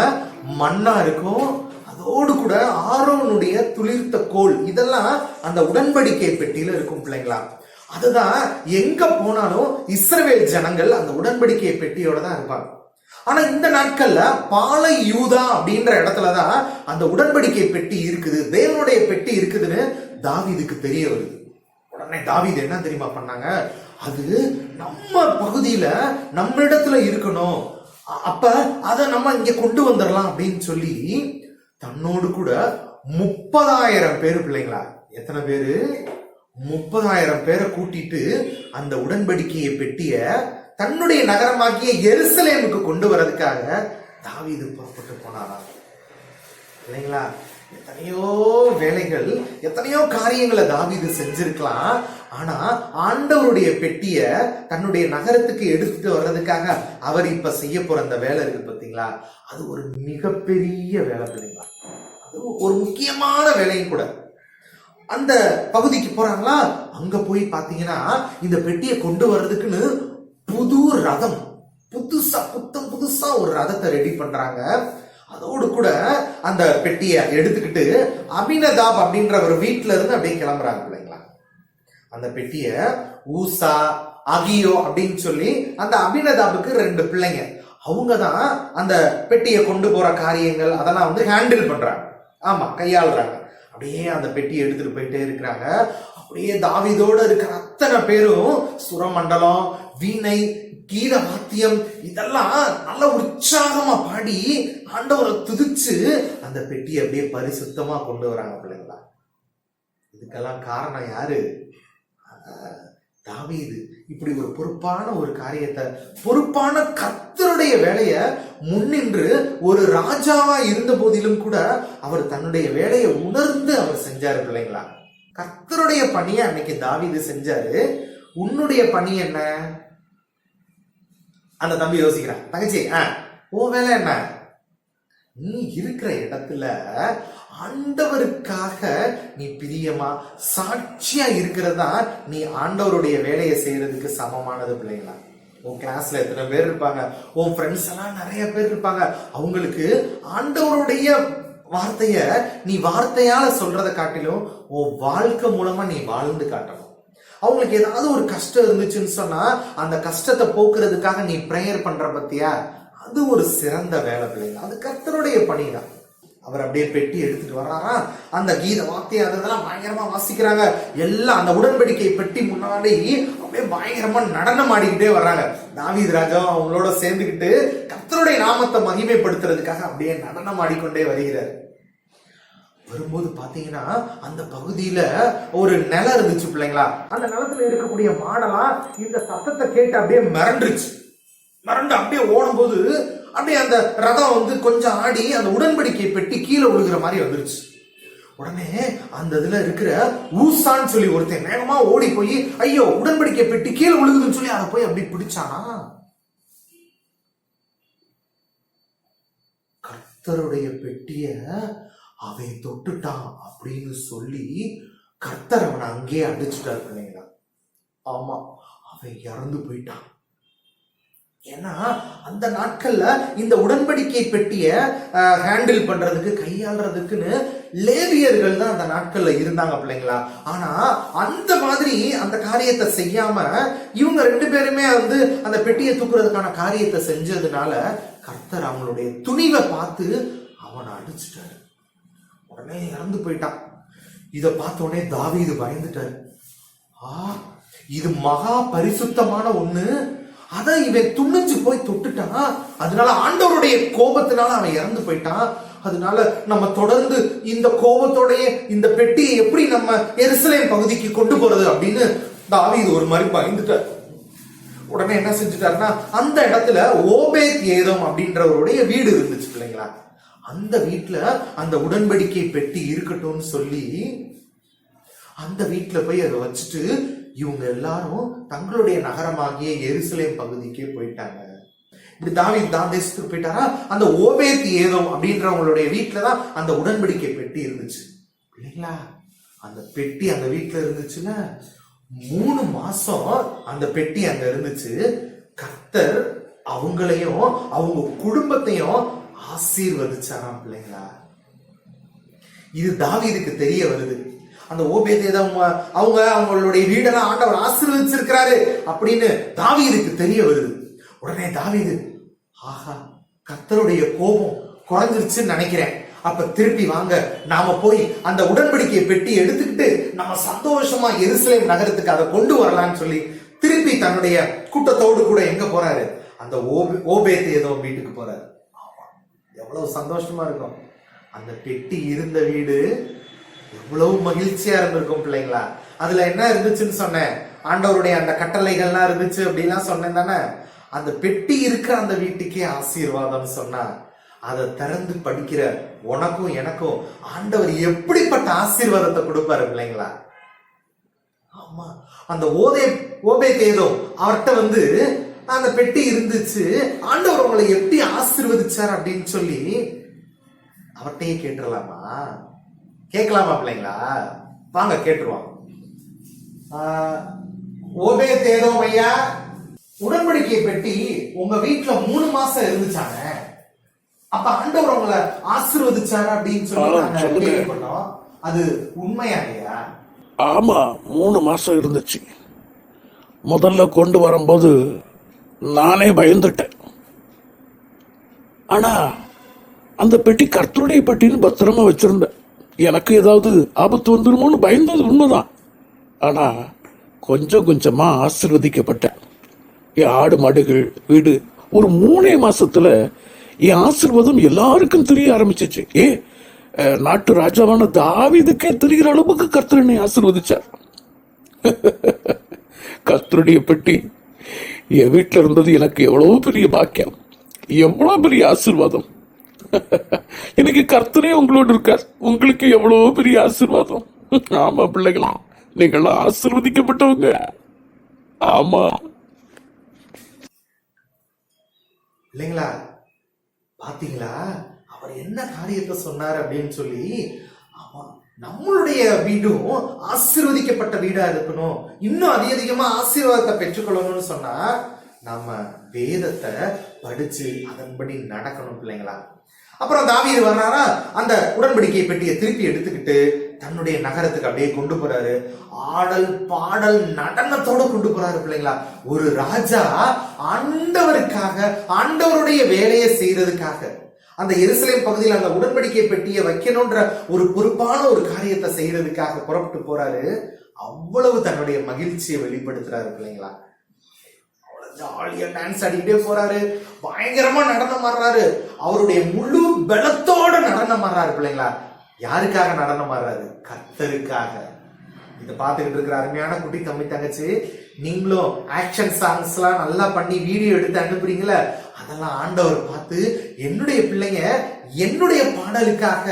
மன்னா இருக்கும். அதோடு கூட ஆரோனுடைய துளிர்த்த கோல், இதெல்லாம் அந்த உடன்படிக்கை பெட்டியில இருக்கும் பிள்ளைங்களா. அதுதான் எங்க போனாலும் இஸ்ரவேல் ஜனங்கள் அந்த உடன்படிக்கை பெட்டியோட தான் இருப்பாங்க. ஆனா இந்த நாட்கள்ல பாலை யூதா அப்படின்ற இடத்துலதான் அந்த உடன்படிக்கை பெட்டி இருக்குது, தேவனுடைய பெட்டி இருக்குதுன்னு தாவீதுக்கு தெரிய வருது. உடனே தாவீது என்ன தெரியுமா பண்ணாங்க, அது நம்ம பகுதியில நம்ம இடத்துல இருக்கணும், அப்ப அத நம்ம இங்க கொண்டு வந்துடலாம் அப்படின்னு சொல்லி தன்னோடு கூட 30,000 பேரு பிள்ளைங்களா, எத்தனை பேரு, 30,000 பேரை கூட்டிட்டு அந்த உடன்படிக்கையை பெட்டிய தன்னுடைய நகரமாகிய எருசலேமுக்கு கொண்டு வரதுக்காக தாவீது புறப்பட்டு போனாராம். இல்லைங்களா? எத்தனையோ வேலைகள், எத்தனையோ காரியங்களை தாவீது செஞ்சிருக்கலாம். ஆனா ஆண்டவருடைய பெட்டிய தன்னுடைய நகரத்துக்கு எடுத்துட்டு வர்றதுக்காக அவர் இப்ப செய்ய போற அந்த வேலை இருக்கு பாத்தீங்களா, அது ஒரு மிகப்பெரிய வேலை பிள்ளைங்களா. அது ஒரு முக்கியமான வேலையும் கூட. அந்த பகுதிக்கு போறாங்களா, அங்க போய் பாத்தீங்கன்னா இந்த பெட்டியை கொண்டு வர்றதுக்குன்னு புது ரதம், புதுசா ஒரு ரதத்தை ரெடி பண்றாங்க. அதோடு கூட அந்த பெட்டியை எடுத்துக்கிட்டு அபினதாப் அப்படின்ற ஒரு வீட்டுல இருந்து அப்படியே கிளம்புறாங்க பிள்ளைங்களா. அந்த பெட்டிய ஊசா, அகியோ அப்படின்னு சொல்லி அந்த அபினதாபுக்கு 2 பிள்ளைங்க, அவங்கதான் அந்த பெட்டியை கொண்டு போற காரியங்கள் அதெல்லாம் வந்து ஹேண்டில் பண்றாங்க. ஆமா, கையாளுறாங்க. அப்படியே அந்த பெட்டியை எடுத்துட்டு போயிட்டே இருக்கிறாங்க. அப்படியே தாவீதோட இருக்கிற அத்தனை பேரும் சுரமண்டலம், வீணை, கீத வாத்தியம் இதெல்லாம் நல்ல உற்சாகமா பாடி ஆண்டவரை துதிச்சு அந்த பெட்டியை அப்படியே பரிசுத்தமா கொண்டு வராங்க பிள்ளைங்களா. இதுக்கெல்லாம் காரணம் யாரு? தாவீது. இப்படி ஒரு பொறுப்பான ஒரு காரியத்தை, பொறுப்பான கர்த்தருடைய வேலைய முன்னின்று ஒரு ராஜாவா இருந்த போதிலும் கூட அவர் தன்னுடைய வேலையை உணர்ந்து அவர் செஞ்சாரு பிள்ளைங்களா. கர்த்தருடைய பணியை அன்னைக்கு தாவீது செஞ்சாரு. உன்னுடைய பணி என்ன? அந்த தம்பி யோசிக்கிறான். தங்கச்சி, உன் வேலை என்ன? நீ இருக்கிற இடத்துல ஆண்டவருக்காக நீ பிரியமா சாட்சியா இருக்கிறதா நீ ஆண்டவருடைய வேலையை செய்யறதுக்கு சமமானது பிள்ளைங்களா. உன் கிளாஸ்ல எத்தனை பேர் இருப்பாங்க, உன் ஃப்ரெண்ட்ஸ் எல்லாம் நிறைய பேர் இருப்பாங்க, அவங்களுக்கு ஆண்டவருடைய வார்த்தைய நீ வார்த்தையால சொல்றதை காட்டிலும் உன் வாழ்க்கை மூலமா நீ வாழ்ந்து காட்டணும். அவங்களுக்கு ஏதாவது ஒரு கஷ்டம் இருந்துச்சுன்னு சொன்னா அந்த கஷ்டத்தை போக்குறதுக்காக நீ பிரேயர் பண்ற பத்தியா, அது ஒரு சிறந்த வேலை பிள்ளைங்க. அது கர்த்தருடைய பணிதான். அவர் அப்படியே பெட்டி எடுத்துட்டு வர்றாரா, அந்த கீத வார்த்தை அதெல்லாம் பயங்கரமா வாசிக்கிறாங்க. எல்லாம் அந்த உடன்படிக்கை பெட்டி முன்னாடி அப்படியே பயங்கரமா நடனம் ஆடிக்கிட்டே வர்றாங்க. தாவீது ராஜா அவங்களோட சேர்ந்துக்கிட்டு கர்த்தருடைய நாமத்தை மகிமைப்படுத்துறதுக்காக அப்படியே நடனம் ஆடிக்கொண்டே வருகிறார். வரும்போது பாத்தீங்கன்னா அந்த பகுதியில ஒரு நிலம் இருந்துச்சு பிள்ளைங்களா. அந்த நிலத்துல இருக்கக்கூடிய மாடெல்லாம் இந்த சத்தத்தை கேட்டு அப்படியே மிரண்டுருச்சு. மிரண்டு அப்படியே ஓடும்போது அப்படியே அந்த ரதம் வந்து கொஞ்சம் ஆடி அந்த உடன்படிக்கை பெட்டி கீழே விழுகிற மாதிரி வந்துருச்சு. உடனே அந்த இதுல இருக்கிற ஊசான்னு சொல்லி ஒருத்தன் வேகமா ஓடி போய் ஐயோ உடன்படிக்கை பெட்டி கீழே விழுகுதுன்னு சொல்லி அதை போய் அப்படி பிடிச்சானா. கர்த்தருடைய பெட்டிய அவன் தொட்டுட்டான் அப்படின்னு சொல்லி கர்த்தர் அவனை அங்கேயே அடிச்சுட்டாரு பிள்ளைங்களா. ஆமா, அவன் இறந்து போயிட்டான். ஏன்னா அந்த நாட்கள்ல இந்த உடன்படிக்கை பெட்டிய ஹேண்டில் பண்றதுக்கு, கையாளுறதுக்குன்னு லேவியர்கள் தான் அந்த நாட்கள்ல இருந்தாங்க பிள்ளைங்களா. ஆனா அந்த மாதிரி அந்த காரியத்தை செய்யாம இவங்க 2 பேருமே வந்து அந்த பெட்டியை தூக்குறதுக்கான காரியத்தை செஞ்சதுனால கர்த்தர் அவங்களுடைய துணிவை பார்த்து அவனை அடிச்சுட்டாரு. உடனே இறந்து போயிட்டான். இத பார்த்த உடனே தாவீது பயந்துட்டாரு. இது மகா பரிசுத்தமான ஒண்ணு, அத இவன் துணிஞ்சு போய் தொட்டுட்டான், அதனால ஆண்டவருடைய கோபத்தினால அவன் இறந்து போயிட்டான். அதனால நம்ம தொடர்ந்து இந்த கோபத்தோடைய இந்த பெட்டியை எப்படி நம்ம எருசலேம் பகுதிக்கு கொண்டு போறது அப்படின்னு தாவீது ஒரு மாதிரி பயந்துட்டார். உடனே என்ன செஞ்சுட்டாருன்னா அந்த இடத்துல ஓபேத் ஏதோம் அப்படின்றவருடைய வீடு இருந்துச்சு பிள்ளைங்களா. அந்த வீட்டுல அந்த உடன்படிக்கை பெட்டி இருக்கட்டும்னு சொல்லி அந்த வீட்டுல போய் அதை வச்சுட்டு இவங்க எல்லாரும் தங்களுடைய நகரமாகிய எருசலேம் பகுதிக்கே போயிட்டாங்க. இப்படி தாவீது தான் தேசத்துக்கு போயிட்டாரா. அந்த ஓபேத் ஏதோம் அப்படின்றவங்களுடைய வீட்டுலதான் அந்த உடன்படிக்கை பெட்டி இருந்துச்சு இல்லைங்களா. அந்த பெட்டி அந்த வீட்டுல இருந்துச்சுன்னா 3 மாசம் அந்த பெட்டி அங்க இருந்துச்சு. கர்த்தர் அவங்களையும் அவங்க குடும்பத்தையும் ஆசீர்வதிச்சாராம் பிள்ளைங்களா. இது தாவீதுக்கு தெரிய வருது. அந்த ஓபேதேதம் அவங்களுடைய வீடெல்லாம் ஆண்டவர் ஆசீர்வதிச்சிருக்கிறாரு அப்படின்னு தாவீதுக்கு தெரிய வருது. உடனே தாவீது, ஆஹா கர்த்தருடைய கோபம் குறைஞ்சிருச்சுன்னு நினைக்கிறேன், அப்ப திருப்பி வாங்க, நாம போய் அந்த உடன்படிக்கை பெட்டி எடுத்துக்கிட்டு நம்ம சந்தோஷமா எருசலேம் நகரத்துக்கு அதை கொண்டு வரலாம்னு சொல்லி திருப்பி தன்னுடைய கூட்டத்தோடு கூட எங்க போறாரு? அந்த ஓபேத் ஏதோ வீட்டுக்கு போறாரு. எவ்வளவு சந்தோஷமா இருக்கும். அந்த பெட்டி இருந்த வீடு எவ்வளவு மகிழ்ச்சியா இருந்திருக்கும் பிள்ளைங்களா. அதுல என்ன இருந்துச்சுன்னு சொன்னேன், ஆண்டவருடைய அந்த கட்டளைகள்லாம் இருந்துச்சு அப்படின்லாம் சொன்னேன் தானே. அந்த பெட்டி இருக்கிற அந்த வீட்டுக்கே ஆசீர்வாதம் சொன்னா, அதை திறந்து படிக்கிற உனக்கும் எனக்கும் ஆண்டவர் எப்படிப்பட்ட ஆசீர்வாதத்தை கொடுப்பாரு பிள்ளைங்களா. ஆமா, அந்த ஓபேத் ஏதோ அவர்கிட்ட அந்த பெட்டி இருந்துச்சு, ஆண்டவர் உங்களை எப்படி ஆசீர்வதிச்சார் அப்படின்னு சொல்லி அவர்கிட்டயே கேட்டுடலாமா? கேட்கலாமா பிள்ளைங்களா? வாங்க கேட்டுருவாங்க. ஓபேத் ஏதோ ஐயா, உடன்படிக்கை பெட்டி உங்க வீட்டுல 3 மாசம் இருந்துச்சாங்க, அப்ப ஆண்டவர் உங்களை ஆசீர்வதிச்சாரு அப்படின்னு சொல்லி கேள்விப்பட்டோம். அது உண்மையா ஐயா? ஆமா, 3 மாசம் இருந்துச்சு. முதல்ல கொண்டு வரும்போது நானே பயந்துட்டேன். ஆனா அந்த பெட்டி கர்த்தருடைய பெட்டின்னு பத்திரமா வச்சிருந்தேன். எனக்கு ஏதாவது ஆபத்து வந்துருமோன்னு பயந்தது உண்மைதான். ஆனா கொஞ்சம் கொஞ்சமா ஆசீர்வதிக்கப்பட்டேன். என் ஆடு மாடுகள் வீடு ஒரு 3 மாசத்துல என் ஆசீர்வாதம் எல்லாருக்கும் தெரிய ஆரம்பிச்சிச்சு. நாட்டு ராஜாவான தாவீதுக்கே தெரிகிற அளவுக்கு கர்த்தர் என்னை ஆசீர்வதிச்சார். கர்த்தருடைய பெட்டி என் வீட்டில் இருந்தது எனக்கு எவ்வளவு பெரிய பாக்கியம், எவ்வளவு பெரிய ஆசீர்வாதம். எனக்கு கர்த்தரே உங்களோடு இருக்கார், உங்களுக்கு எவ்வளவு பெரிய ஆசீர்வாதம். ஆமா பிள்ளைகளா, நீங்களாம் ஆசீர்வதிக்கப்பட்டவங்க. ஆமா இல்லைங்களா? பாத்தீங்களா அவர் என்ன காரியத்தை சொன்னார் அப்படின்னு சொல்லி. ஆமா, நம்மளுடைய வீடும் ஆசீர்வதிக்கப்பட்ட வீடா இருக்கணும், இன்னும் அதிகமா ஆசீர்வாதத்தை பெற்றுக்கொள்ளணும்னு சொன்னா நம்ம வேதத்தை படிச்சு அதன்படி நடக்கணும் பிள்ளைங்களா. அப்புறம் தாவீது வர்றாரா, அந்த உடன்படிக்கை பெட்டியை திருப்பி எடுத்துக்கிட்டு தன்னுடைய நகரத்துக்கு அப்படியே கொண்டு போறாரு. ஆடல் பாடல் நடனத்தோட கொண்டு போறாரு பிள்ளைங்களா. ஒரு ராஜா ஆண்டவருக்காக, ஆண்டவருடைய வேலையை செய்யறதுக்காக அந்த எருசலேம் பகுதியில் அந்த உடன்படிக்கை பெட்டியை வைக்கணும்ன்ற ஒரு பொறுப்பான ஒரு காரியத்தை செய்யறதுக்காக புறப்பட்டு போறாரு. அவ்வளவு தன்னுடைய மகிழ்ச்சியை வெளிப்படுத்துறாரு பிள்ளைங்களா. ஜாலியா டான்ஸ் ஆடிக்கிட்டே போறாரு, பயங்கரமா நடனம் ஆடுறாரு, அவருடைய முழு பலத்தோட நடனம் ஆடுறாரு பிள்ளைங்களா. யாருக்காக நடனம் ஆடுறாரு? கர்த்தருக்காக. இதை பார்த்துக்கிட்டு இருக்கிற அருமையான குட்டி தம்பி தங்கச்சி, நீங்களும் ஆக்ஷன் சாங்ஸ் எல்லாம் நல்லா பண்ணி வீடியோ எடுத்து அனுப்புறீங்களா, அதெல்லாம் ஆண்டவர் பார்த்து என்னுடைய பிள்ளைங்க என்னுடைய பாடலுக்காக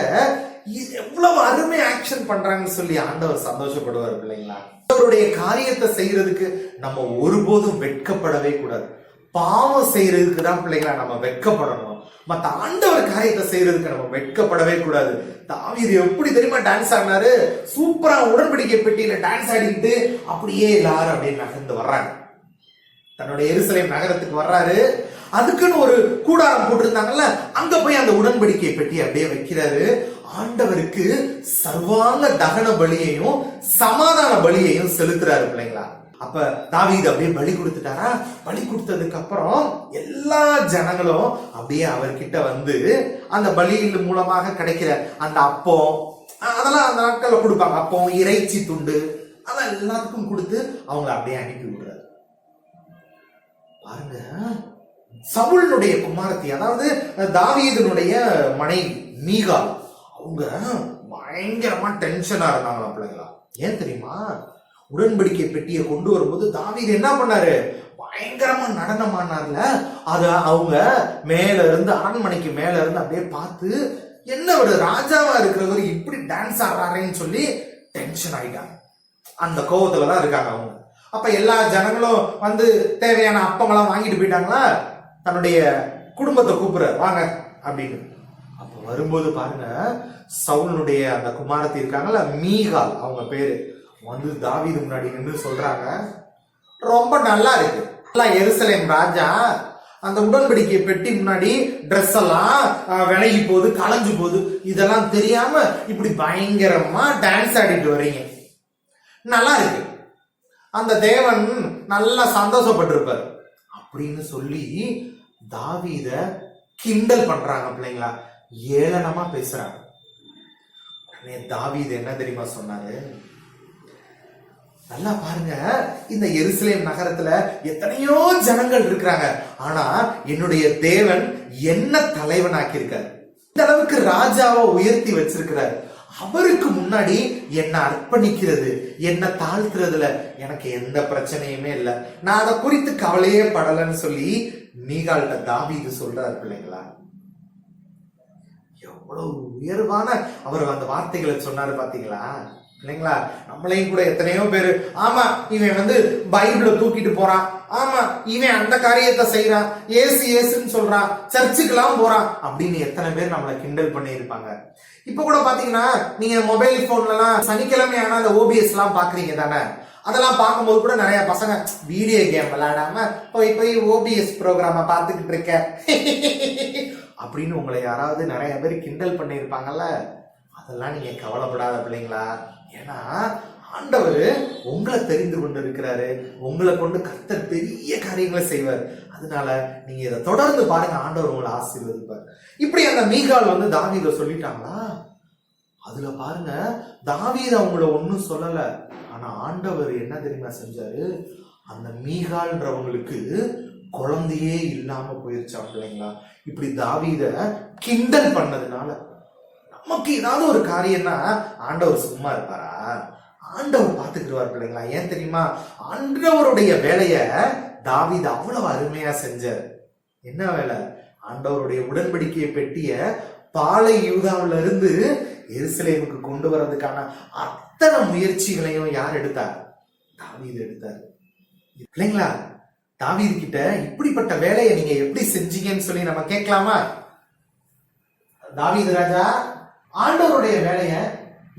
எவ்வளவு அருமை ஆக்ஷன் பண்றாங்கன்னு சொல்லி ஆண்டவர் சந்தோஷப்படுவார் பிள்ளைங்களா. அவருடைய காரியத்தை செய்யறதுக்கு நம்ம ஒருபோதும் வெட்கப்படவே கூடாது. பாவம் செய்யறதுக்கு தான் பிள்ளைங்களா நம்ம வெட்கப்படணும், மத்த ஆண்டவர் காரியத்தை செய்யறதுக்கு நம்ம வெட்கப்படவே கூடாது. தாவீது எப்படி தெரியுமா டான்ஸ் ஆடினாரு? சூப்பரா உடன்படிக்கை பெட்டியில டான்ஸ் ஆடிக்கிட்டு அப்படியே எல்லாரும் அப்படியே நகர்ந்து வர்றாங்க. தன்னுடைய எருசலேம் நகரத்துக்கு வர்றாரு. அதுக்குன்னு ஒரு கூடாரம் போட்டிருந்தாங்கல்ல, அங்க போய் அந்த உடன்படிக்கை பெட்டி அப்படியே வைக்கிறாரு. ஆண்டவருக்கு சர்வாங்க தகன பலியையும் சமாதான பலியையும் செலுத்துறாரு பிள்ளைங்களா. அப்ப தாவீது அப்படியே பலி கொடுத்துட்டாரா. பலி கொடுத்ததுக்கு அப்புறம் எல்லா ஜனங்களும் அப்படியே அவர்கிட்ட அந்த பலியின் மூலமாக கிடைக்கிற அந்த அப்பம், அதெல்லாம் அந்த நாட்கள்ல கொடுப்பாங்க. அப்பம், இறைச்சி துண்டு, அதெல்லாம் எல்லாத்துக்கும் கொடுத்து அவங்களை அப்படியே அனுப்பி விடுறாரு. பாருங்க, சவுலுடைய குமாரத்தி, அதாவது தாவீதுனுடைய மனைவி மீகால், அவங்க பயங்கரமா டென்ஷனா இருந்தாங்களா பிள்ளைங்களா. ஏன் தெரியுமா? உடன்படிக்கை பெட்டியை கொண்டு வரும்போது தாவீது என்ன பண்ணாரு? பயங்கரமா நடனமானார்ல. அத அவங்க மேல இருந்து, அரண்மனைக்கு மேல இருந்து அப்படியே பார்த்து, என்ன ஒரு ராஜாவா இருக்கிறவர் இப்படி டான்ஸ் ஆடுறாருன்னு சொல்லி டென்ஷன் ஆயிட்டாங்க. அந்த கோவத்துலதான் இருக்காங்க அவங்க. அப்ப எல்லா ஜனங்களும் தேவையான அப்பங்களாம் வாங்கிட்டு போயிட்டாங்களா. தன்னுடைய குடும்பத்தை கூப்பிடுறாரு, வாங்க அப்படின்னு. அப்ப வரும்போது பாருங்க, சவுலுடைய அந்த குமாரத்தி இருக்காங்கல்ல, மீகால் அவங்க பேரு, தாவீது முன்னாடி நின்று சொல்றாங்க, ரொம்ப நல்லா இருக்கு, எருசலேம் ராஜா அந்த உடன்படிக்கை பெட்டி முன்னாடி ட்ரெஸ் எல்லாம் விலகி போகுது, களைஞ்சு போகுது, இதெல்லாம் தெரியாம இப்படி பயங்கரமா டான்ஸ் ஆடிட்டு வர்றீங்க, நல்லா இருக்கு, அந்த தேவன் நல்லா சந்தோஷப்பட்டிருப்பார் அப்படின்னு சொல்லி தாவீத கிண்டல் பண்றாங்க பிள்ளைங்களா. ஏளனமா பேசுறாங்க. உடனே தாவீது என்ன தெரியுமா சொன்னாரு? நல்லா பாருங்க, இந்த எருசலேம் நகரத்துல எத்தனையோ ஜனங்கள் இருக்கிறாங்க, ஆனா என்னுடைய தேவன் என்ன தலைவனாக்கி இருக்காரு, இந்த அளவுக்கு ராஜாவை உயர்த்தி வச்சிருக்கிறார். அவருக்கு முன்னாடி என்ன அர்ப்பணிக்கிறது, என்ன தாழ்த்துறதுல எனக்கு எந்த பிரச்சனையுமே இல்லை, நான் அதை குறித்து கவலையே படலன்னு சொல்லி மீகால்கிட்ட தாவீது சொல்றாரு. பிள்ளைங்களா, எவ்வளவு உயர்வான அவர் அந்த வார்த்தைகளை சொன்னாரு பாத்தீங்களா? இல்லைங்களா? நம்மளையும் கூட எத்தனையோ பேரு, ஆமா இவன் பைபிள தூக்கிட்டு போறான், ஆமா இவன் அந்த காரியத்தை செய்யறான், ஏசுன்னு சொல்றான், சர்ச்சுக்கெல்லாம் போறான் அப்படின்னு எத்தனை பேர் நம்மளை கிண்டல் பண்ணி இருப்பாங்க. இப்ப கூட பாத்தீங்கன்னா நீங்க மொபைல் போன்ல எல்லாம் சனிக்கிழமை ஆனா அந்த ஓபிஎஸ் எல்லாம் பாக்குறீங்க தானே? அதெல்லாம் பார்க்கும்போது கூட நிறைய பசங்க வீடியோ கேம் விளையாடாம போய் ஓபிஎஸ் ப்ரோக்ராம பார்த்துக்கிட்டு இருக்க அப்படின்னு உங்களை யாராவது நிறைய பேர் கிண்டல் பண்ணிருப்பாங்கல்ல. அதெல்லாம் நீங்க கவலைப்படாத பிள்ளைங்களா. ஏன்னா ஆண்டவர் உங்களை தெரிந்து கொண்டு இருக்கிறாரு, உங்களை கொண்டு கர்த்தர் பெரிய காரியங்களை செய்வார். அதனால நீங்க இதை தொடர்ந்து பாருங்க, ஆண்டவர் உங்களை ஆசீர்வதிப்பார். இப்படி அந்த மீகால் தாவீதை சொல்லிட்டாங்களா? அதுல பாருங்க, தாவீது அவங்கள ஒன்னும் சொல்லல, ஆனா ஆண்டவர் என்ன தெரியுமா செஞ்சாரு? அந்த மீகால்ன்றவங்களுக்கு குழந்தையே இல்லாம போயிருச்சா பிள்ளைங்களா. இப்படி தாவீத கிண்டல் பண்ணதுனால நமக்கு ஏதாவது ஒரு காரியம்னா ஆண்டவர் சும்மா இருப்பாரா? ஆண்டவர் பார்த்துக்கிடுவார் பிள்ளைங்களா. ஏன் தெரியுமா? ஆண்டவருடைய வேலைய தாவீது அவ்வளவு அருமையா செஞ்சார். என்ன வேலை? ஆண்டவருடைய உடன்படிக்கையை பெட்டிய பாலை யூதாவில இருந்து எருசலேமுக்கு கொண்டு வர்றதுக்கான அத்தனை முயற்சிகளையும் யார் எடுத்தார்? தாவீது எடுத்தார். இல்லைங்களா? தாவீது கிட்ட இப்படிப்பட்ட வேலையை நீங்க எப்படி செஞ்சீங்கன்னு சொல்லி நம்ம கேட்கலாமா? தாவீது ராஜா, ஆண்டவருடைய வேலைய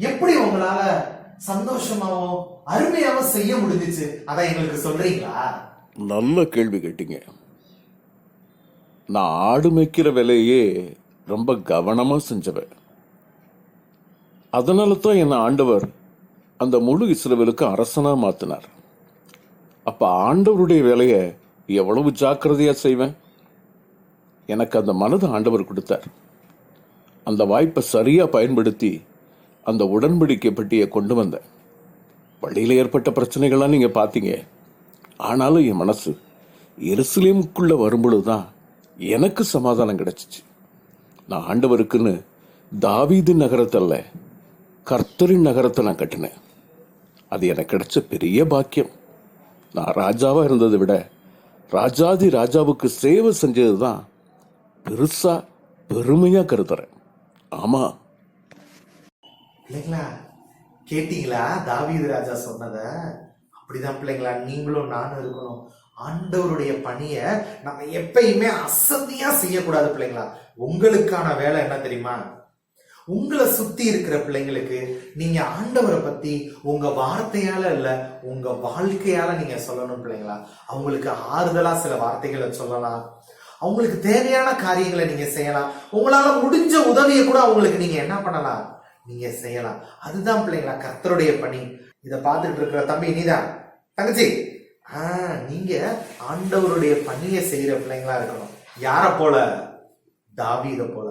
எப்படி உங்களால சந்தோஷமாவும் அருமையாவும் செய்ய முடிஞ்சிச்சு, அதை எங்களுக்கு சொல்றீங்களா? நல்ல கேள்வி கேட்டீங்க. நான் ஆடு மேய்க்கிற வேலையே ரொம்ப கவனமா செஞ்சவன். அதனால தான் என்ன ஆண்டவர் அந்த முழு இஸ்ரவேலுக்கு அரசனா மாத்தினார். அப்ப ஆண்டவருடைய வேலையை எவ்வளவு ஜாக்கிரதையா செய்வேன். எனக்கு அந்த மனதை ஆண்டவர் கொடுத்தார். அந்த வாய்ப்பை சரியா பயன்படுத்தி அந்த உடன்படிக்கை பெட்டியை கொண்டு வந்தேன். வழியில் ஏற்பட்ட பிரச்சனைகள்லாம் நீங்க பார்த்தீங்க. ஆனாலும் என் மனசு எருசலேமுக்குள்ள வரும்பொழுதுதான் எனக்கு சமாதானம் கிடைச்சிச்சு. நான் ஆண்டவருக்குன்னு தாவீது நகரத்தல்ல, கர்த்தரின் நகரத்தை நான் கட்டினேன். அது எனக்கு கிடைச்ச பெரிய பாக்கியம். நான் ராஜாவா இருந்ததை விட ராஜாதி ராஜாவுக்கு சேவை செஞ்சதுதான் பெருசா பெருமையா கருதுறேன். ஆமா. இல்லைங்களா? கேட்டீங்களா தாவீது ராஜா சொன்னத? அப்படிதான் பிள்ளைங்களா, நீங்களும் நானும் இருக்கணும். ஆண்டவருடைய பணியை நம்ம எப்பயுமே அசதியா செய்யக்கூடாது பிள்ளைங்களா. உங்களுக்கான வேலை என்ன தெரியுமா? உங்களை சுத்தி இருக்கிற பிள்ளைங்களுக்கு நீங்க ஆண்டவரை பத்தி உங்க வார்த்தையால இல்ல, உங்க வாழ்க்கையால நீங்க சொல்லணும் பிள்ளைங்களா. அவங்களுக்கு ஆறுதலா சில வார்த்தைகளை சொல்லலாம், அவங்களுக்கு தேவையான காரியங்களை நீங்க செய்யலாம். உங்களால முடிஞ்ச உதவியை கூட அவங்களுக்கு நீங்க என்ன பண்ணலாம், நீங்க செய்யலாம். அதுதான் பிள்ளைங்களா கர்த்தருடைய பணி. இத பார்த்துட்டு இருக்கிற தம்பி, நீதான் தங்கச்சி, நீங்க ஆண்டவருடைய பணியை செய்யற பிள்ளைங்களா இருக்கணும். யார போல? தாவீத போல.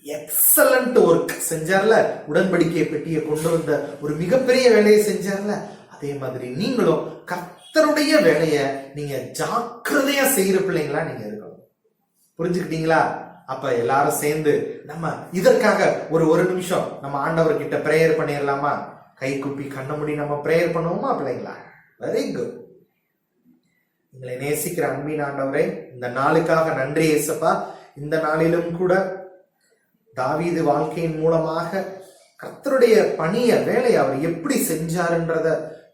எக்ஸலண்ட் ஒர்க் செஞ்சார்ல, உடன்படிக்கை பெட்டியை கொண்டு வந்த ஒரு மிகப்பெரிய வேலையை செஞ்சார்ல, அதே மாதிரி நீங்களும் கர்த்தருடைய வேலைய நீங்க ஜாக்கிரதையா செய்யற பிள்ளைங்களா நீங்க இருக்கணும். புரிஞ்சுக்கிட்டீங்களா? அப்ப எல்லாரும் சேர்ந்து நம்ம இதற்காக ஒரு நிமிஷம் நம்ம ஆண்டவர்கிட்ட பிரேயர் பண்ணிடலாமா? கை குப்பி கண்ண மூடி நம்ம பிரேயர் பண்ணுவோமா பிள்ளைங்களா? Very good. எங்களை நேசிக்கிற அன்பின் ஆண்டவரே, இந்த நாளுக்காக நன்றி இயேசப்பா. இந்த நாளிலும் கூட தாவீது வாழ்க்கையின் மூலமாக கர்த்தருடைய பணிய வேலையை அவர் எப்படி செஞ்சாருன்றத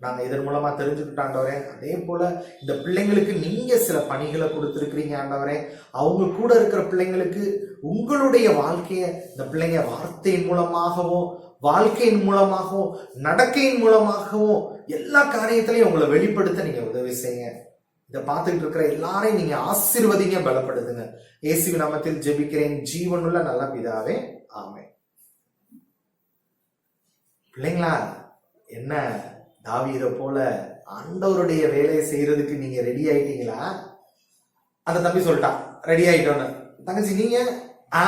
நாங்க இதன் மூலமா தெரிஞ்சுக்கிட்டோம் ஆண்டவரே. அதே போல இந்த பிள்ளைங்களுக்கு நீங்க சில பணிகளை கொடுத்துருக்கிறீங்க ஆண்டவரே. அவங்க கூட இருக்கிற பிள்ளைங்களுக்கு உங்களுடைய வாழ்க்கைய இந்த பிள்ளைங்க வார்த்தையின் மூலமாகவும் வாழ்க்கையின் மூலமாகவும் நடக்கையின் மூலமாகவும் எல்லா காரியத்திலையும் உங்களை வெளிப்படுத்த நீங்க உதவி செய்யுங்க. இதை பார்த்துக்கிட்டு இருக்கிற எல்லாரையும் நீங்க ஆசீர்வதிங்க, பலப்படுத்துங்க. இயேசுவின் நாமத்தில் ஜெபிக்கிறேன் ஜீவனுள்ள நல்ல பிதாவே, ஆமென். பிள்ளைங்களா, என்ன தாவீத போல ஆண்டவருடைய வேலையை செய்யறதுக்கு நீங்க ரெடி ஆயிட்டீங்களா? அந்த தம்பி சொல்லிட்டான் ரெடி ஆயிட்டோன்னு. தங்கச்சி, நீங்க ஆ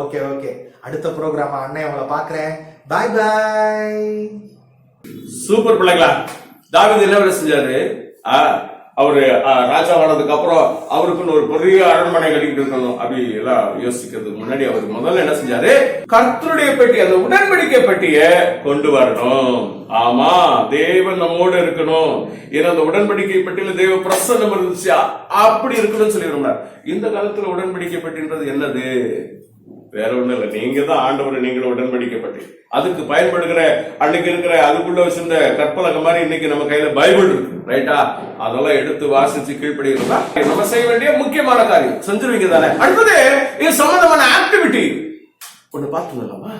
ஓகே ஓகே, அடுத்த ப்ரோக்ராம் அண்ணன் உங்களை பாக்குறேன். பாய் பாய். சூப்பர் பிள்ளைங்களா. தாவீது என்ன வேலை செஞ்சாரு? அவரு ராஜாவானதுக்கு அப்புறம் அவருக்குன்னு ஒரு பெரிய அரண்மனை கட்டிக்கிட்டு இருக்கணும் அப்படி எல்லாம் யோசிக்கிறதுக்கு முன்னாடி அவர் முதல்ல என்ன செஞ்சாரு? கர்த்தருடைய பெட்டி, அந்த உடன்படிக்கை பெட்டிய கொண்டு வரணும். ஆமா, தேவன் நம்மோடு இருக்கணும். ஏன்னா அந்த உடன்படிக்கை பெட்டியில தேவ பிரசன்னம் இருந்துச்சு, அப்படி இருக்கணும்னு சொல்லி விரும்பினார். இந்த காலத்துல உடன்படிக்கை பெட்டின்றது என்னது? வேற ஒண்ணும் இல்ல, நீங்க தான் ஆண்டவர், நீங்களும் உடன்படிக்கப்பட்டு அதுக்கு பயன்படுகிற அன்னைக்கு இருக்கிற அதுக்குள்ள வச்சிருந்த கற்பலகம் மாதிரி இன்னைக்கு நம்ம கையில பைபிள் இருக்கு, ரைட்டா? அதெல்லாம் எடுத்து வாசிச்சு கீழ்படுகிறதா நம்ம செய்ய வேண்டிய முக்கியமான காரியம். செஞ்சிருவீங்க தானே? அடுத்தது இது சம்பந்தமான ஆக்டிவிட்டி ஒண்ணு பார்த்துக்கலாமா?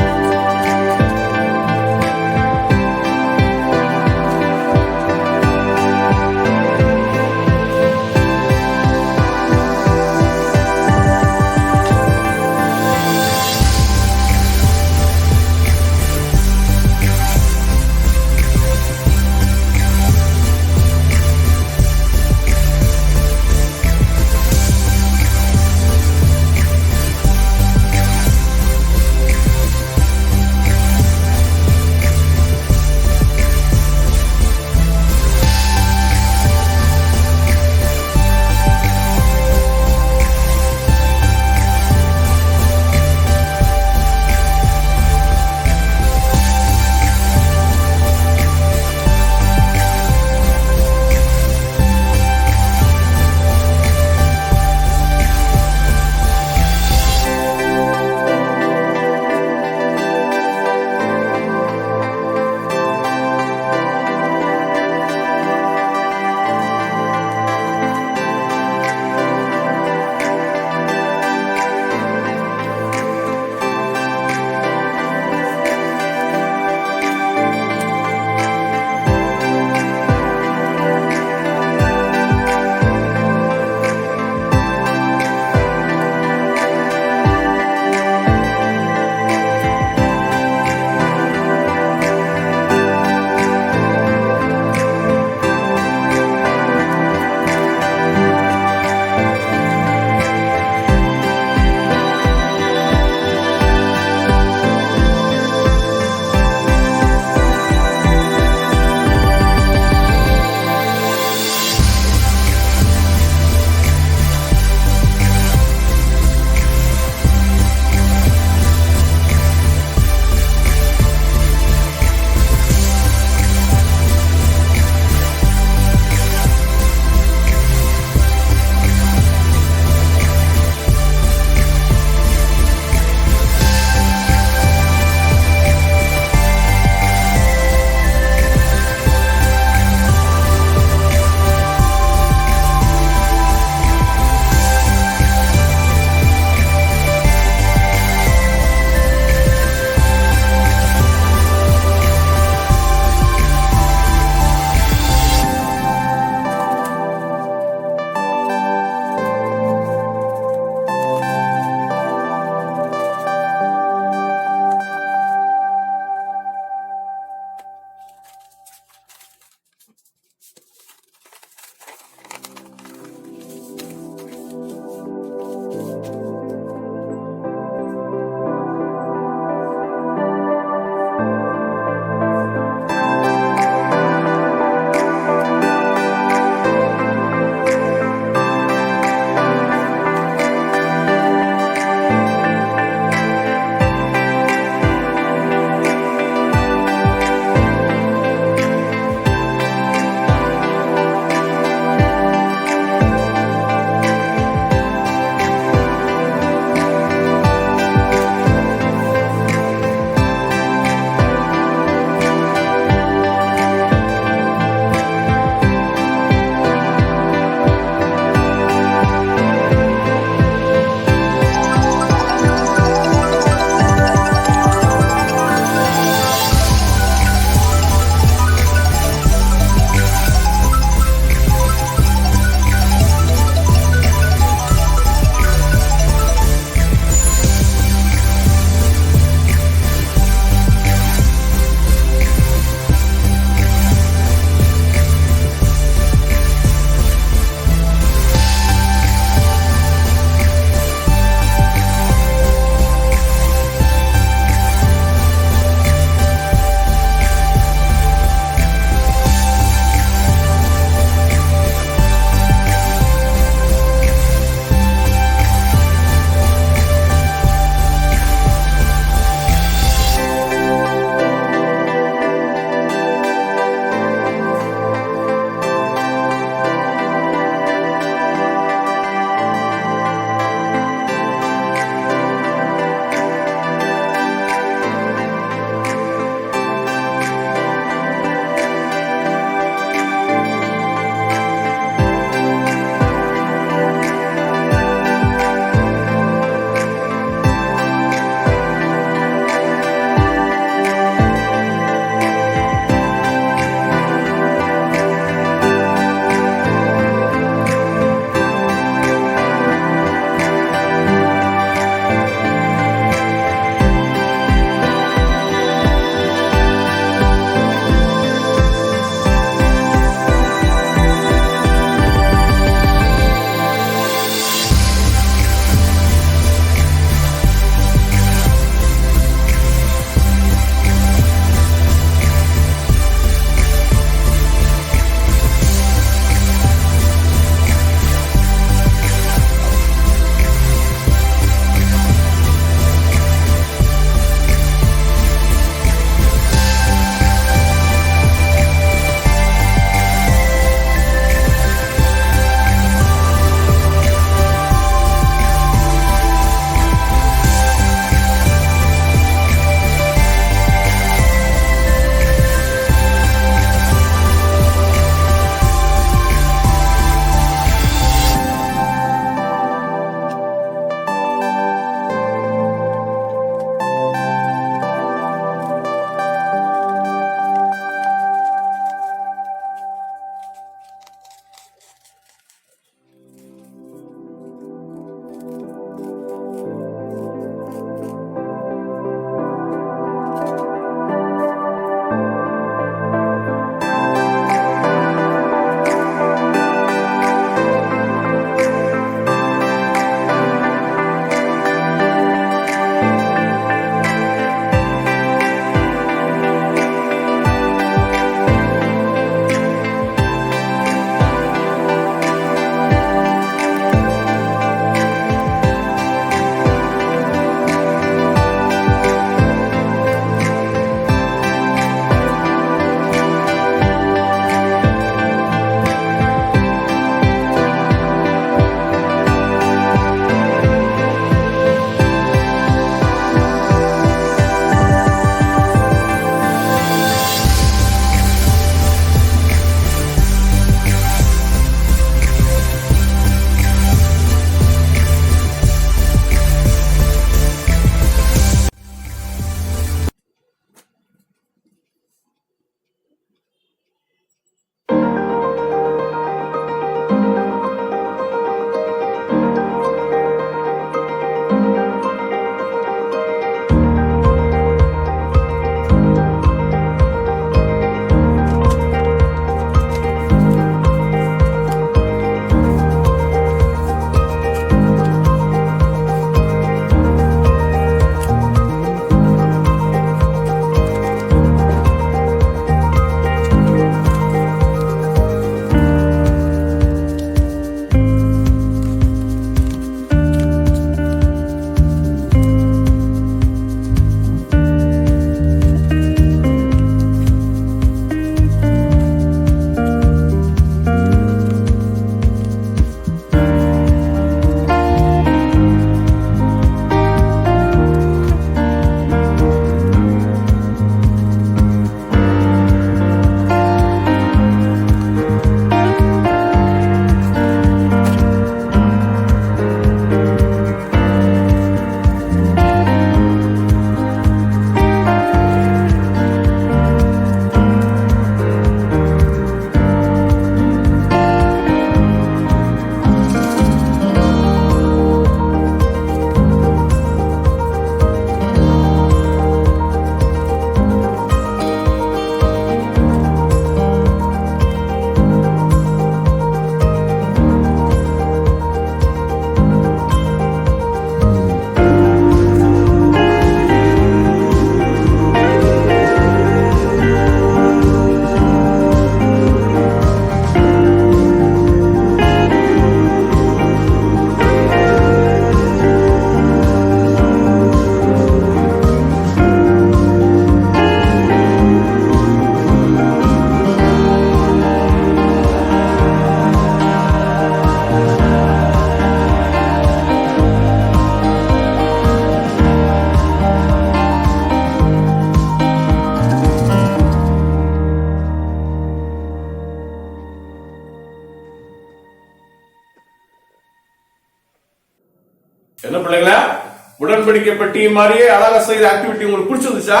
உடன்படிக்கை பெட்டி மாதிரியே அழகா செய்யற ஆக்டிவிட்டி உங்களுக்கு பிடிச்சிருந்துச்சா?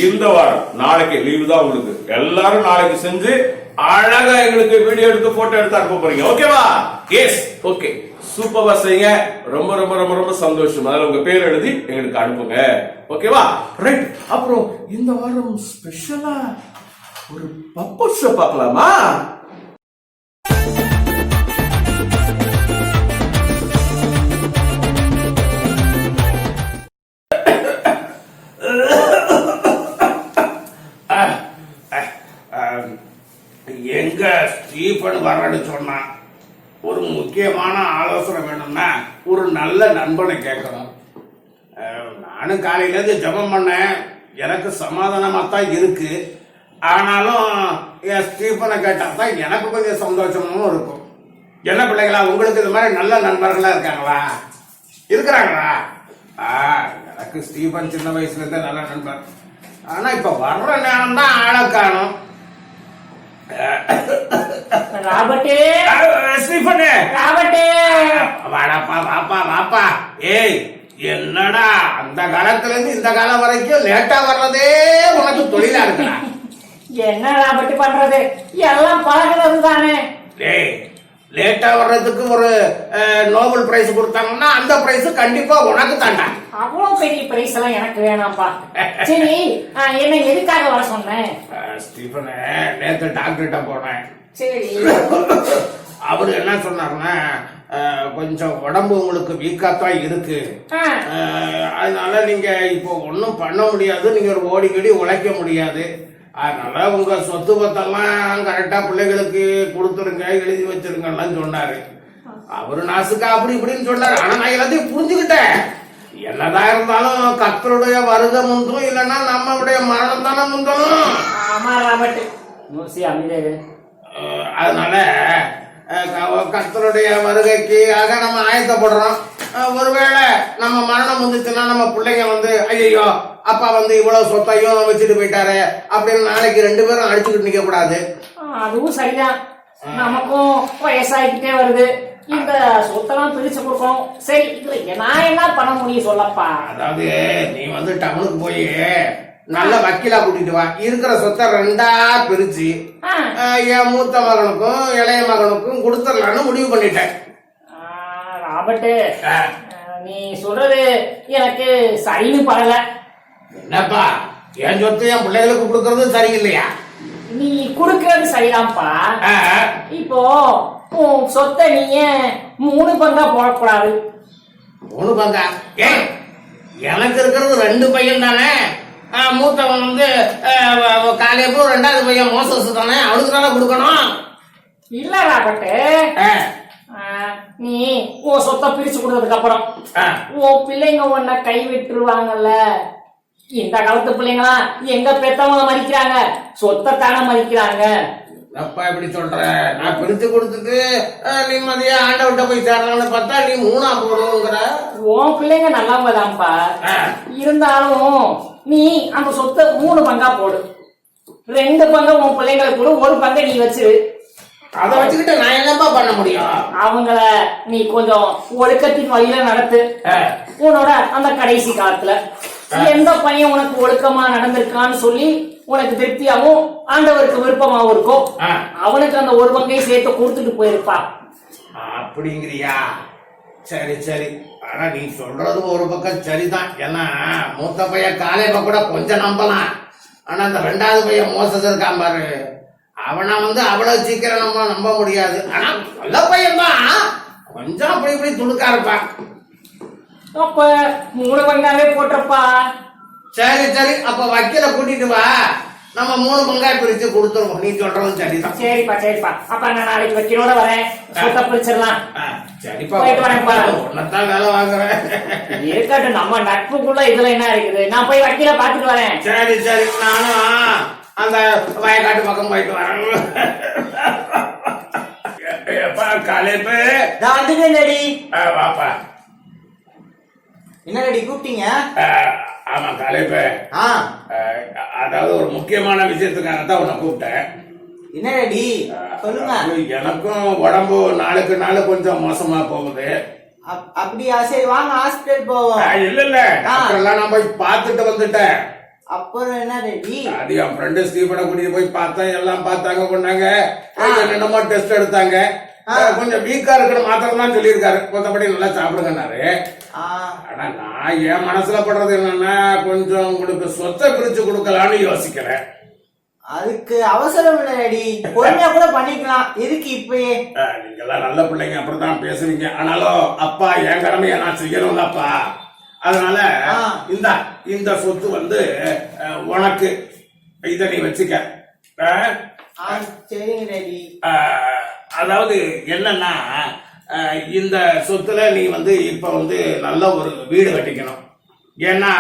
இந்த வாரம் நாளைக்கு லீவு தான் உங்களுக்கு. எல்லாரும் நாளைக்கு செஞ்சு அழகா எங்களுக்கு வீடியோ எடுத்து போட்டோ எடுத்து அனுப்ப போறீங்க. ஓகேவா? எஸ், ஓகே, சூப்பரா செய்யுங்க. ரொம்ப ரொம்ப ரொம்ப ரொம்ப சந்தோஷம். அதில் உங்க பேர் எழுதி எங்களுக்கு அனுப்புங்க. ஓகேவா? ரைட். அப்புறம் இந்த வாரம் ஸ்பெஷலா ஒரு பப்பட் ஷோ பார்க்கலாமா? எங்க ஸ்டீபன் வரன்னு சொன்னா ஒரு முக்கியமான ஆலோசனை வேணும்னா ஒரு நல்ல நண்பனை கேட்கணும். நானும் காலையில இருந்து ஜெபம் பண்ணேன், எனக்கு சமாதானமா தான் இருக்கு. ஆனாலும் என் ஸ்டீபனை கேட்டா தான் எனக்கு கொஞ்சம் சந்தோஷமும் இருக்கும். என்ன பிள்ளைங்களா, உங்களுக்கு இது மாதிரி நல்ல நண்பர்களா இருக்காங்களா? இருக்கிறாங்களா? எனக்கு ஸ்டீபன் சின்ன வயசுல இருந்தே நல்ல நண்பர். ஆனா இப்ப வர்ற நேரம் தான் ஆளை காணும். ராபர்ட்டே, ஸ்டீபனே, ராபர்ட்டே, வாடாப்பா, வாப்பா வாப்பா. ஏய், என்னடா அந்த காலத்துல இருந்து இந்த காலம் வரைக்கும் லேட்டா வர்றதே உனக்கு தொழிலா இருக்கா? என்ன ராபர்ட் பண்றது, எல்லாம் பழகிறது தானே. டேய், லேட்டா வர்றதுக்கு ஒரு நோபல் பிரைஸ் கொடுத்தாங்கன்னா அந்த பிரைஸ் கண்டிப்பா உனக்கு தாண்டா. அவ்வளவு பெரிய பிரைஸ் எல்லாம் எனக்கு வேணாம்ப்பா. சரி, என்ன எதுக்காக வர சொன்னேன்? ஸ்டீபனே, நேத்து டாக்டர்கிட்ட போனேன். சரி, அவரு என்ன சொன்னாருன்னா, கொஞ்சம் உடம்பு உங்களுக்கு வீக்காத்தான் இருக்கு, அதனால நீங்க இப்போ ஒன்னும் பண்ண முடியாது, நீங்க ஒரு ஓடிக்கடி உழைக்க முடியாது, அதனால உங்க சொத்து பத்தெல்லாம் கரெக்டா பிள்ளைகளுக்கு கொடுத்துருங்க, எழுதி வச்சிருங்கலாம் சொன்னாரு. அவரு நாசுக்கா அப்படி இப்படின்னு சொன்னாரு. ஆனா நான் எல்லாத்தையும் புரிஞ்சுக்கிட்டேன். என்னதான் இருந்தாலும் கர்த்தருடைய வருகை முந்தும், இல்லைன்னா நம்மளுடைய மரணம் தானே முந்தணும். ஆமா ராபர்ட், அமைதியாரு. அதனால கர்த்தருடைய வருகைக்காக நம்ம ஆயத்தப்படுறோம். ஒருவேளை நம்ம மரணம் வந்துச்சுன்னா நம்ம பிள்ளைங்க வந்து ஐயோ அப்பா வந்து இவ்வளவு சொத்தையும் வச்சுட்டு போயிட்டாரு அப்படின்னு நாளைக்கு 2 பேரும் அடிச்சுக்கிட்டு நிக்க கூடாது. அதுவும் சரிதான். நமக்கும் வயசாகிட்டே வருது, இந்த சொத்தெல்லாம் பிரிச்சு கொடுக்கணும். சரி, இதுல நான் என்ன பண்ண முடியும் சொல்லப்பா? அதாவது நீ வந்து டவுனுக்கு போய் நல்ல வக்கீலா கூட்டிட்டு வா. இருக்கிற சொத்தை 2ஆ பிரிச்சு என் மூத்த மகனுக்கும் இளைய மகனுக்கும் கொடுத்துடலான்னு முடிவு பண்ணிட்டேன். ராபர்ட், நீ சொல்றது எனக்கு சரின்னு படல. என்னப்பா, என் சொத்து என் பிள்ளைகளுக்கு கொடுக்கறது சரியில்லையா? நீ குடுக்கறது சரிதான்ப்பா. இப்போ உன் சொத்தை நீ 3 பங்கா போடக்கூடாது. 3 பங்கா? ஏன், எனக்கு இருக்கிறது 2 பையன் தானே. மூத்தவன் வந்து காலையப்போ 2வது பையன் மோசஸ் தானே, அவனுக்கு தானே கொடுக்கணும். இல்ல ராபர்ட், நீ உன் சொத்தை பிரிச்சு கொடுத்ததுக்கு அப்புறம் உன் பிள்ளைங்க உன்னை கை விட்டுருவாங்கல்ல. இந்த காலத்து பிள்ளைங்களா எங்க பெத்தவங்க மதிக்கிறாங்க, சொத்தை தானே மதிக்கிறாங்க. அப்பா இப்படி சொல்ற, நான் பிரிச்சு கொடுத்துட்டு நிம்மதியா ஆண்டவர்கிட்ட போய் சேரலாம்னு பார்த்தா நீ 3ஆ போடுங்கிற. உன் பிள்ளைங்க நல்லவங்க தான்ப்பா, இருந்தாலும் நீ அந்த சொத்தை 3 பங்கா போடு. 2 பங்கா உன் பிள்ளைங்களுக்கு கூட, 1 பங்கை நீ வச்சிரு. அதை வச்சுக்கிட்டு நான் என்னப்பா பண்ண முடியும்? அவங்கள நீ கொஞ்சம் ஒழுக்கத்தின் வழியில நடத்து. உன்னோட அந்த கடைசி காலத்துல எந்த பையன் உனக்கு ஒழுக்கமா நடந்திருக்கான்னு சொல்லி உனக்கு திருப்தியாவும் ஆண்டவருக்கு விருப்பமாவும் இருக்கும், அவனுக்கு அந்த 1 பங்கையும் சேர்த்து கொடுத்துட்டு போயிருப்பா. அப்படிங்கிறியா? சரி சரி. ஆனா நீ சொல்றது ஒரு பக்கம் சரிதான். ஏன்னா மூத்த பையன் காலையில கூட கொஞ்சம் நம்பலாம். ஆனா அந்த 2வது பையன் மோசஸ் இருக்கான் பாரு, அவனை வந்து அவ்வளவு சீக்கிரம் நம்ம நம்ப முடியாது. ஆனா நல்ல பையன் தான், கொஞ்சம் அப்படி இப்படி துடுக்கா இருப்பான். அப்ப 3 பங்காவே போட்டப்பா. சரி சரி, அப்ப வக்கீல கூட்டிட்டு வா, நம்ம 3 பங்கா பிரிச்சு கொடுத்துருவோம். நீ சொல்றதும் சரிதான். சரிப்பா சரிப்பா, அப்ப நான் நாளைக்கு வக்கீலோட வரேன், சொத்தை பிரிச்சிடலாம். சரிப்பா, உன்னதான் வேலை வாங்குறேன். இருக்கட்டும், நம்ம நட்புக்குள்ள இதுல என்ன இருக்குது, நான் போய் வக்கீல பாத்துட்டு வரேன். சரி சரி, நானும் அந்த வயக்காட்டு பக்கம் போயிட்டு வரேன். காலைப்பு வாப்பா. என்ன ரெடி கூப்பிட்டீங்க? ஆமா காலைப்பு, அதாவது ஒரு முக்கியமான விஷயத்துக்காக தான் உன்னை கூப்பிட்டேன். என்ன ரெடி சொல்லுங்க. எனக்கும் உடம்பு நாளுக்கு நாள் கொஞ்சம் மோசமா போகுது. அப்படியா? சரி வாங்க ஹாஸ்பிட்டல் போவோம். இல்ல அப்புறம் நான் போய் பார்த்துட்டு வந்துட்டேன். அப்புறம் என்ன டாடி? அது என் ஃப்ரெண்டு ஸ்டீஃபனை கூட்டிட்டு போய் பார்த்தேன், எல்லாம் பார்த்தாங்க பண்ணாங்க, என்னென்னமோ டெஸ்ட் எடுத்தாங்க. கொஞ்சம் வீக்கா இருக்கிற மாத்திரம் தான் சொல்லியிருக்காரு, மொத்தப்படி நல்லா சாப்பிடுங்கன்னாரு. ஆனா நான் என் மனசுல படுறது என்னன்னா, கொஞ்சம் உங்களுக்கு சொத்தை பிரிச்சு கொடுக்கலான்னு யோசிக்கிறேன். அதுக்கு அவசரம் இல்லை டாடி, பொறுமையா கூட பண்ணிக்கலாம். எதுக்கு இப்பயே? நீங்க எல்லாம் நல்ல பிள்ளைங்க, அப்புறம் தான் பேசுறீங்க. ஆனாலும் அப்பா என் கடமையை நான் செய்யணும்லப்பா. அதனால இந்த சொத்து வந்து உனக்கு, இத நீ வச்சுக்க. சரிங்க டாடி. அதாவது என்னன்னா, இந்த சொத்துல நீ வந்து இப்ப வந்து நல்ல ஒரு வீடு கட்டிக்கணும். ஏன்னா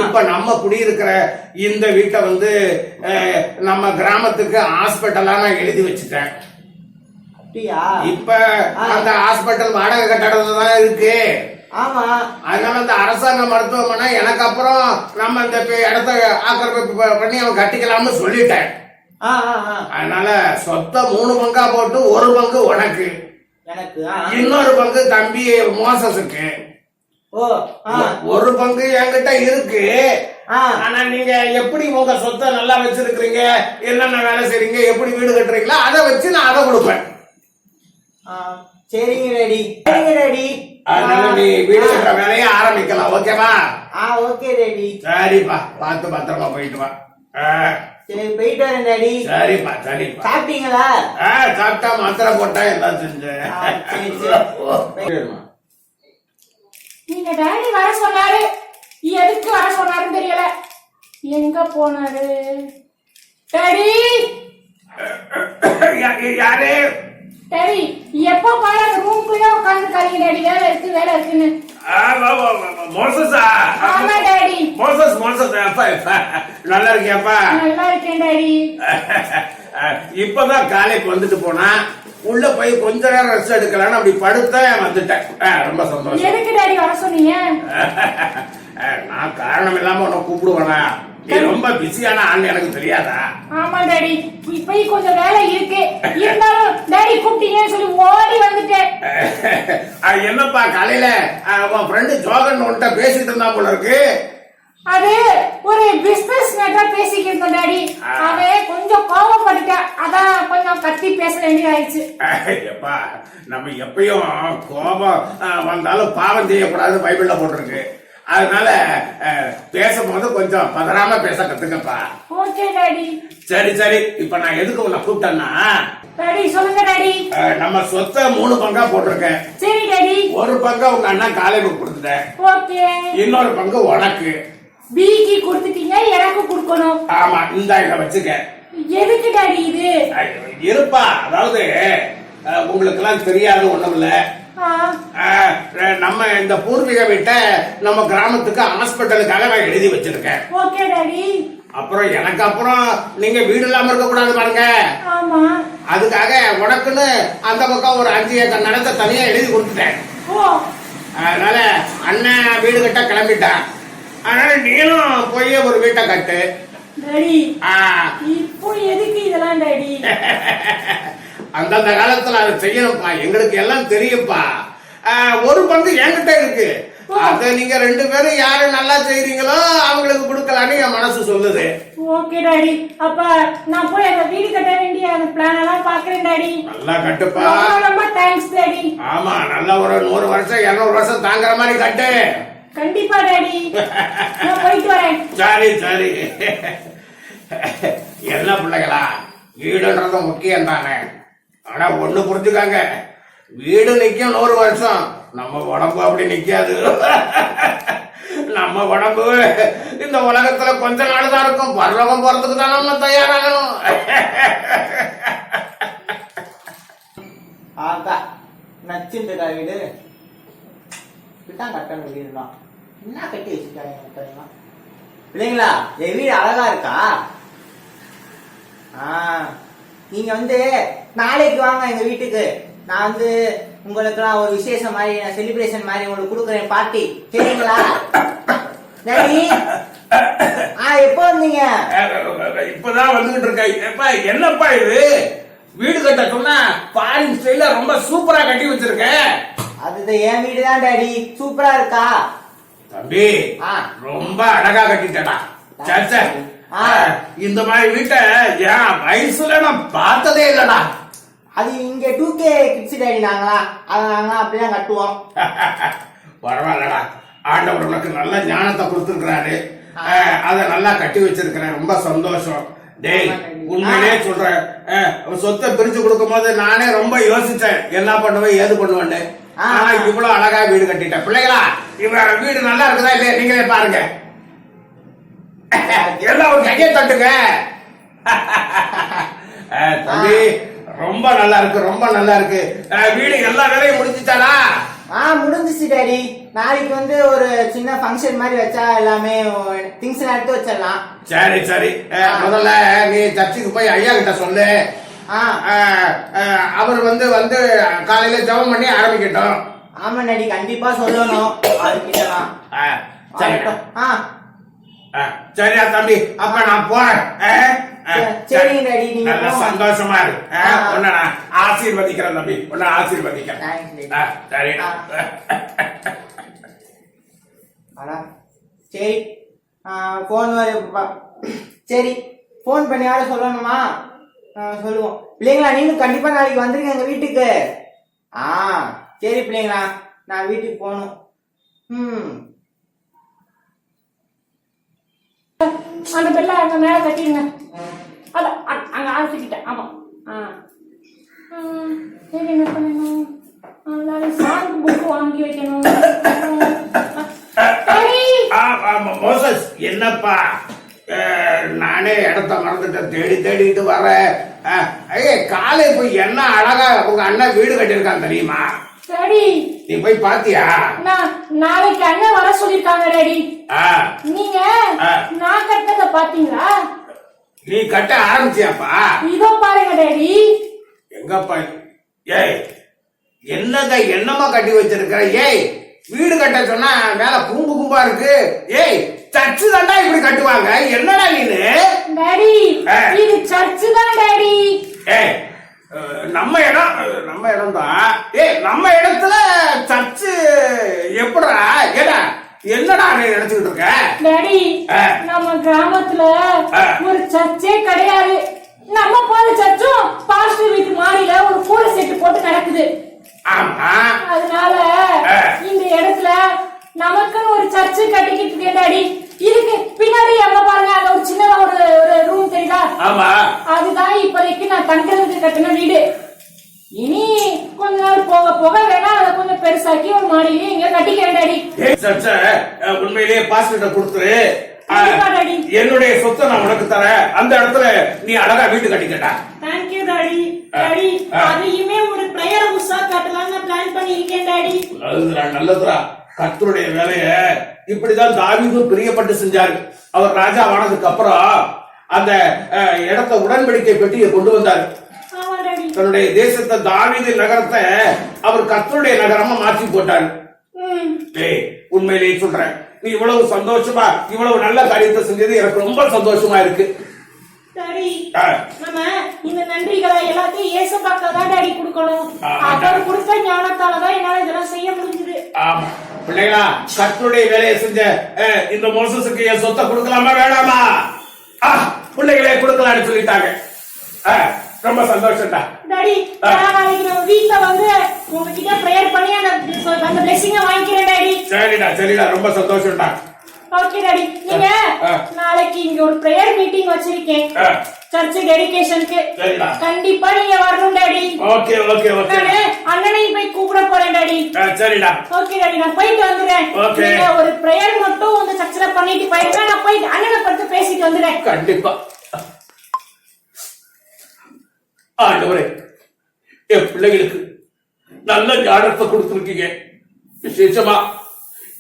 இப்ப நம்ம குடியிருக்கிற இந்த வீட்டை வந்து நம்ம கிராமத்துக்கு ஹாஸ்பிட்டலா நான் எழுதி வச்சுட்டேன். இப்ப அந்த ஹாஸ்பிட்டல் வாடகை கட்டடத்துல தான் இருக்கு. ஆமா, அதனால அந்த அரசாங்க மருத்துவமனை எனக்கு அப்புறம் நம்ம இந்த இடத்த ஆக்கிரமிப்பு பண்ணி அவன் கட்டிக்கலாம்னு சொல்லிட்டேன். அதனால சொத்தை 3 பங்கா போட்டு 1 பங்கு உனக்கு, இன்னொரு பங்கு தம்பி மோசஸுக்கு, 1 பங்கு என்கிட்ட இருக்கு. ஆனா நீங்க எப்படி உங்க சொத்தை நல்லா வச்சிருக்கீங்க, என்னென்ன வேலை செய்றீங்க, எப்படி வீடு கட்டுறீங்களா, அதை வச்சு நான் அதை கொடுப்பேன். சரிங்க டாடி. சரிங்க டாடி. அதனால நீ வீடு கட்டுற வேலையை ஆரம்பிக்கலாம். ஓகேவா? Okay daddy. சரிப்பா, பார்த்து பத்திரமா போயிட்டு வா. சரி போயிட்டு வரேன் டாடி. சரிப்பா சரிப்பா. சாப்பிட்டீங்களா? சாப்பிட்டா மாத்திரை போட்டா எல்லாம் செஞ்சேன். நீங்க டாடி வர சொன்னாரு, எதுக்கு வர சொன்னாருன்னு தெரியல. எங்க போனாரு டாடி? யாரு டாடி எப்போ பாரு அந்த ரூம்குள்ளே உட்கார்ந்துருக்காதீங்க டாடி, வேலை இருக்கு வேலை இருக்குன்னு. மோசஸா? ஆமா டாடி. மோசஸ் நல்லா இருக்கியாப்பா? நல்லா இருக்கேன் டாடி. இப்பதான் காலைக்கு வந்துட்டு போனா, உள்ள போய் கொஞ்ச நேரம் ரெஸ்ட் எடுக்கலான்னு அப்படி படுத்த வந்துட்டேன். ரொம்ப சந்தோஷம். எதுக்கு டாடி வர சொன்னீங்க? நான் காரணம் இல்லாம உன்னை கூப்பிடுவேனா? நீ ரொம்ப பிஸியான ஆள் எனக்கு தெரியாதா? ஆமா டாடி, இப்ப கொஞ்சம் வேலை இருக்கு, இருந்தாலும் டாடி கூப்பிட்டீங்கன்னு சொல்லி ஓடி வந்துட்டேன். என்னப்பா காலையில உன் ஃப்ரெண்டு ஜோகன் உன்கிட்ட பேசிட்டு இருந்தா போல இருக்கு. அது ஒரு பிசினஸ் மேட்டரா பேசிக்கிட்டு இருந்தோம் டாடி, அவன் கொஞ்சம் கோபப்பட்டுட்டேன், அதான் கொஞ்சம் கத்தி பேச வேண்டியதாயிடுச்சு. எப்பா நம்ம எப்பயும் கோபம் வந்தாலும் பாவம் செய்யக்கூடாது பைபிள்ல போட்டிருக்கு. அதனால பேசும்போது கொஞ்சம் பதறாம பேச கத்துக்கப்பா. Okay daddy. சரி சரி, இப்ப நான் எதுக்கு உன்னை கூப்பிட்டேன்னா, டாடி சொல்லுங்க டாடி. நம்ம சொத்தை 3 பங்கா போட்டிருக்கேன். சரி டாடி. 1 பங்கா உங்க அண்ணா காலைக்கு கொடுத்துட்டேன். ஓகே. இன்னொரு பங்கு உனக்கு. பிக்கு கொடுத்துட்டீங்க, எனக்கு கொடுக்கணும். ஆமா, இந்த இத வச்சுக்க. எதுக்கு டாடி இது? இருப்பா, அதாவது உங்களுக்கு எல்லாம் தெரியாது ஒண்ணும் இல்ல, நம்ம இந்த பூர்வீக வீட்டை நம்ம கிராமத்துக்கு ஹாஸ்பிட்டலுக்காக நான் எழுதி வச்சிருக்கேன். Okay daddy. அப்புறம் எனக்கு அப்புறம் நீங்க வீடு இல்லாம இருக்க கூடாது பாருங்க. ஆமா, அதுக்காக உனக்குன்னு அந்த பக்கம் ஒரு 5 ஏக்கர் நிலத்தை தனியா எழுதி கொடுத்துட்டேன். அதனால அண்ணன் வீடு கட்ட கிளம்பிட்டான். அதனால நீனும் போய் ஒரு வீட்டை கட்டு. டாடி இப்போ எதுக்கு இதெல்லாம் டாடி? அந்தந்த காலத்துல அதை செய்யணும்ப்பா, எங்களுக்கு எல்லாம் தெரியும்ப்பா. 1 பங்கு என்கிட்ட இருக்கு, அத நீங்க 2 பேரும் யாரு நல்லா செய்றீங்களோ அவங்களுக்கு கொடுக்கலான்னு என் மனசு சொல்லுது. ஓகே டாடி, அப்ப நான் போய் அந்த வீடு கட்ட வேண்டிய அந்த பிளான் எல்லாம் பாக்குறேன் டாடி. நல்லா கட்டுப்பா. ரொம்ப தேங்க்ஸ் டாடி. ஆமா, நல்லா ஒரு 100 வருஷம் 200 வருஷம் தாங்குற மாதிரி கட்டு. கண்டிப்பா டாடி, நான் போயிட்டு வரேன். சரி சரி. என்ன பிள்ளைகளா, வீடுன்றது முக்கியம் தானே. ஆனா ஒண்ணு புரிஞ்சுக்காங்க, வீடு நிக்கும் 100 வருஷம், நம்ம உடம்பு அப்படி நிக்காது. நம்ம உடம்பு இந்த உலகத்துல கொஞ்ச நாள் தான் இருக்கும், பரலோகம் போறதுக்கு தான் நம்ம தயாராகணும். ஆகா நச்சுருக்கா வீடு, இப்படிதான் கட்டணும் வீடுலாம். என்ன கட்டி வச்சிருக்காங்க பிள்ளைங்களா? என் வீடு அழகா இருக்கா? நீங்க வந்து நாளைக்கு வாங்க எங்க வீட்டுக்கு, நான் வந்து உங்களுக்குலாம் ஒரு விசேஷம் மாதிரி, செலிப்ரேஷன் மாதிரி உங்களுக்கு கொடுக்குறேன், பார்ட்டி. சரிங்களா டாடி? எப்போ வந்தீங்க? இப்பதான் வந்துகிட்டு இருக்க. என்னப்பா இது, வீடு கட்ட சொன்னா ஃபாரின் ஸ்டைல்ல ரொம்ப சூப்பரா கட்டி வச்சிருக்க. அதுதான் என் வீடு தான் டாடி. சூப்பரா இருக்கா? தம்பி ஆ. ரொம்ப அழகா கட்டிட்டடா. சரி சரி. ஆ. இந்த மாதிரி வீட்டை என் வயசுல நான் பார்த்ததே இல்லடா. அது இங்க 2K கிட்ஸ் டாடி நாங்களா, அதை நாங்களாம் அப்படிதான் கட்டுவோம். பரவாயில்லடா, ஆண்டவர் உனக்கு நல்ல ஞானத்தை கொடுத்துருக்கிறாரு. அதை நல்லா கட்டி வச்சிருக்கிறேன். ரொம்ப சந்தோஷம். டேய், உண்மையிலே சொல்றேன், சொத்தை பிரிச்சு கொடுக்கும் போது நானே ரொம்ப யோசிச்சேன், என்ன பண்ணுவேன் ஏது பண்ணுவேன்னு. ஆனா இவ்வளவு அழகா வீடு கட்டிட்டேன். பிள்ளைகளா, இவன் வீடு நல்லா இருக்குதா இல்லையா நீங்களே பாருங்க. எல்லாம் ஒரு கையை தட்டுங்க. தம்பி ரொம்ப நல்லா இருக்கு, ரொம்ப நல்லா இருக்கு. வீடு எல்லா வேலையும் முடிஞ்சுட்டானா? முடிஞ்சிச்சு டாடி. நாளைக்கு வந்து ஒரு சின்ன ஃபங்க்ஷன் மாதிரி வச்சா எல்லாமே திங்ஸ் எல்லாம் எடுத்து வச்சிடலாம். சரி சரி. முதல்ல நீ சர்ச்சுக்கு போய் ஐயா கிட்ட சொல்லு. அவர் வந்து வந்து காலையில ஜெபம் பண்ணி ஆரம்பிக்கட்டும். ஆமா டாடி, கண்டிப்பா சொல்லணும் அவர்கிட்டலாம். சரியா தம்பி, அப்ப நான் போறேன். சரிங்க டாடி, நீங்க நல்ல சந்தோஷமா இருக்கு. உன்னை நான் ஆசீர்வதிக்கிறேன் தம்பி, உன்னை ஆசீர்வதிக்கிறேன். சரி. சரி, போன் சரி, போன் பண்ணி யாரும் சொல்லணுமா? சொல்லுவோம். பிள்ளைங்களா, நீங்க கண்டிப்பா நாளைக்கு வந்துருங்க எங்க வீட்டுக்கு. சரி பிள்ளைங்களா, நான் வீட்டுக்கு போகணும். அந்த பெல்ல அங்க மேல கட்டிடுங்க. அத அங்க ஆரம்பிச்சுக்கிட்டேன். ஆமா. சரி, என்ன பண்ணணும்? நாளைக்கு சாருக்கு புக்கு வாங்கி வைக்கணும். மோசஸ், என்னப்பா நானே இடத்த மறந்துட்டேன், தேடி தேடிட்டு வரேன். காலை போய் என்ன அழகா உங்க அண்ணன் வீடு கட்டிருக்கான் தெரியுமா? டாடி, நீ போய் பாத்தியா? நாளைக்கு அண்ணன் வர சொல்லிருக்காங்க டாடி. நீங்க நான் கட்டத பாத்தீங்களா? நீ கட்ட ஆரம்பிச்சியாப்பா? இதோ பாருங்க டாடி. எங்கப்பா? ஏய், என்னமா கட்டி வச்சிருக்கிற? ஏய், வீடு கட்ட சொன்னா மேல கும்பு கும்பா இருக்கு. ஏய், சர்ச்சு தாண்டா இப்படி கட்டுவாங்க. என்னடா நீனு? டாடி, இது சர்ச்சு தான் டாடி. ஏய், நம்ம இடம் தான். ஏய், நம்ம இடத்துல சர்ச்சு எப்படா? ஏடா, என்னடா நீ நினைச்சுக்கிட்டு இருக்க? டாடி, நம்ம கிராமத்துல ஒரு சர்ச்சே கிடையாது. நம்ம போற சர்ச்சும் பாஸ்டர் வீட்டு மாடியில ஒரு கூரை செட்டு போட்டு நடக்குது. ஆமா, அதனால இந்த இடத்துல நமக்குன்னு ஒரு சர்ச்சு கட்டிக்கிட்டு இருக்கேன் டாடி. இதுக்கு பின்னாடி அங்க பாருங்க, அங்க ஒரு சின்னதா ஒரு ரூம் தெரியுதா? ஆமா, அதுதான் இப்போதைக்கு நான் தங்குறதுக்கு கட்டின வீடு. இனி கொஞ்ச நாள் போக போக வேணா அதை கொஞ்சம் பெருசாக்கி ஒரு மாடியில இங்க கட்டிக்கிறேன் டாடி. உண்மையிலேயே பாஸ்டர் கொடுத்துரு. என்னுடைய சொத்தை நான் உனக்கு தரேன். அந்த இடத்துல நீ அழகா வீட்டு கட்டிக்கட்டா. Thank you daddy. டாடி, அதையுமே ஒரு பிரேயர் ஹவுஸா கட்டலாம்னு பிளான் பண்ணிருக்கேன் டாடி. நல்லதுடா. கர்த்தருடைய வேலைய இப்படிதான் தாவீது பிரியப்பட்டு செஞ்சாரு. அவர் ராஜா ஆனதுக்கு அப்புறம் அந்த இடத்தை உடன்படிக்கை பெட்டியை கொண்டு வந்தாரு. தன்னுடைய தேசத்தை தாவீது நகரத்தை அவர் கர்த்தருடைய நகரமா மாற்றி போட்டாரு. உண்மையிலேயே சொல்றேன், நீ இவ்வளவு சந்தோஷமா இவ்வளவு நல்ல காரியத்தை செஞ்சது எனக்கு ரொம்ப சந்தோஷமா இருக்கு. டாடி, நம்ம இந்த நன்றிகளை எல்லாத்தையும் இயேசுவுக்காக தான் டாடி கொடுக்கணும். அவர் கொடுத்த ஞானத்தாலதான் என்னால இதெல்லாம் செய்ய முடிஞ்சது. ஆமா பிள்ளைகளா, கர்த்தருடைய வேலையை செஞ்ச இந்த மோசஸுக்கு என் சொத்தை கொடுக்கலாமா வேணாமா? பிள்ளைகளே கொடுக்கலாம்னு சொல்லிட்டாங்க. ரொம்ப சந்தோஷம்டா. டாடி, நாளைக்கு நம்ம வீட்ல வந்து உங்ககிட்ட பிரேயர் பண்ணி அந்த பிளெஸிங்க வாங்கிக்கிறேன் டாடி. சரிடா சரிடா, ரொம்ப சந்தோஷம்டா. ஓகே டாடி, நீங்க நாளைக்கு இங்க ஒரு பிரேயர் மீட்டிங் வச்சிருக்கேன் சர்ச் டெடிகேஷனுக்கு. கண்டிப்பா நீங்க வரணும் டாடி. Okay okay okay. அண்ணனையும் போய் கூப்பிட போறேன் டாடி. சரிடா. ஓகே டாடி, நான் போயிட்டு வந்துறேன். நீங்க ஒரு பிரேயர் மட்டும் உங்க சர்ச்சில பண்ணிட்டு போயிடுங்க. நான் போய் அண்ணனை பத்தி பேசிட்டு வந்துறேன். கண்டிப்பா. ஆண்டவரே, என் பிள்ளைகளுக்கு நல்ல ஞானத்தை கொடுத்திருக்கீங்க. விசேஷமா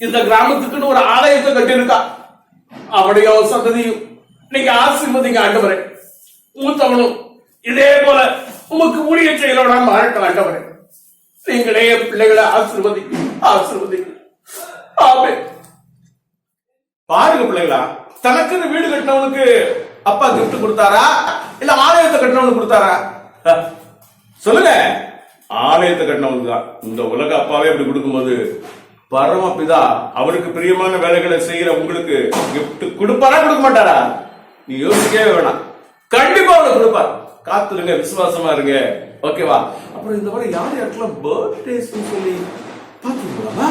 இந்த கிராமத்துக்குன்னு ஒரு ஆலயத்தை கட்டியிருக்கா. அவனுடைய சந்ததியும் நீங்க ஆசீர்வதிங்க ஆண்டவரே. மூத்தவனும் இதே போல உமக்கு ஊழியம் செய்யறவனா மாறட்டும் ஆண்டவரே. நீங்களே என் பிள்ளைகளை ஆசீர்வதிங்க. ஆமென். பாருங்க பிள்ளைகளா, தனக்குன்னு வீடு கட்டினவனுக்கு அப்பா கிஃப்ட் கொடுத்தாரா இல்ல ஆலயத்தை கட்டினவனுக்கு கொடுத்தாரா? சொல்லுங்க. ஆலயத்தை கட்டினவங்க தான். இந்த உலக அப்பாவே அப்படி கொடுக்கும்போது பரமபிதா அவருக்கு பிரியமான வேலைகளை செய்யற உங்களுக்கு கிஃப்ட் கொடுப்பாரா கொடுக்க மாட்டாரா? நீ யோசிக்கவே வேணாம், கண்டிப்பா அவருக்கு கொடுப்பார். காத்துருங்க, விசுவாசமா இருங்க, ஓகேவா? அப்புறம் இந்த மாதிரி யார் யாருக்கெல்லாம் பர்த்டேஸ் சொல்லி பாத்துக்கலாமா?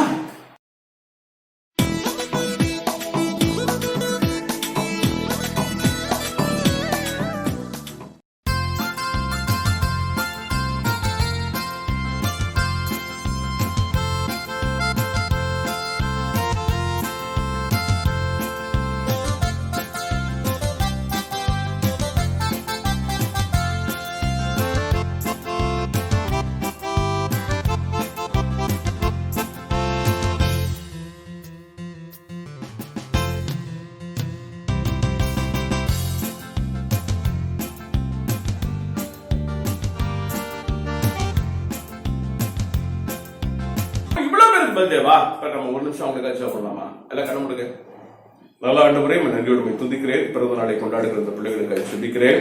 பர்த்டேவா? நம்ம ஒரு நிமிஷம் அவங்களுக்காச்சும் பண்ணலாமா? எல்லாம் கண்ண முடுங்க. நல்லா ஆண்டவரே, நன்றியோடு துதிக்கிறேன். பிறந்த நாளை கொண்டாடுகிற இந்த பிள்ளைகளுக்காக சுபிக்கிறேன்.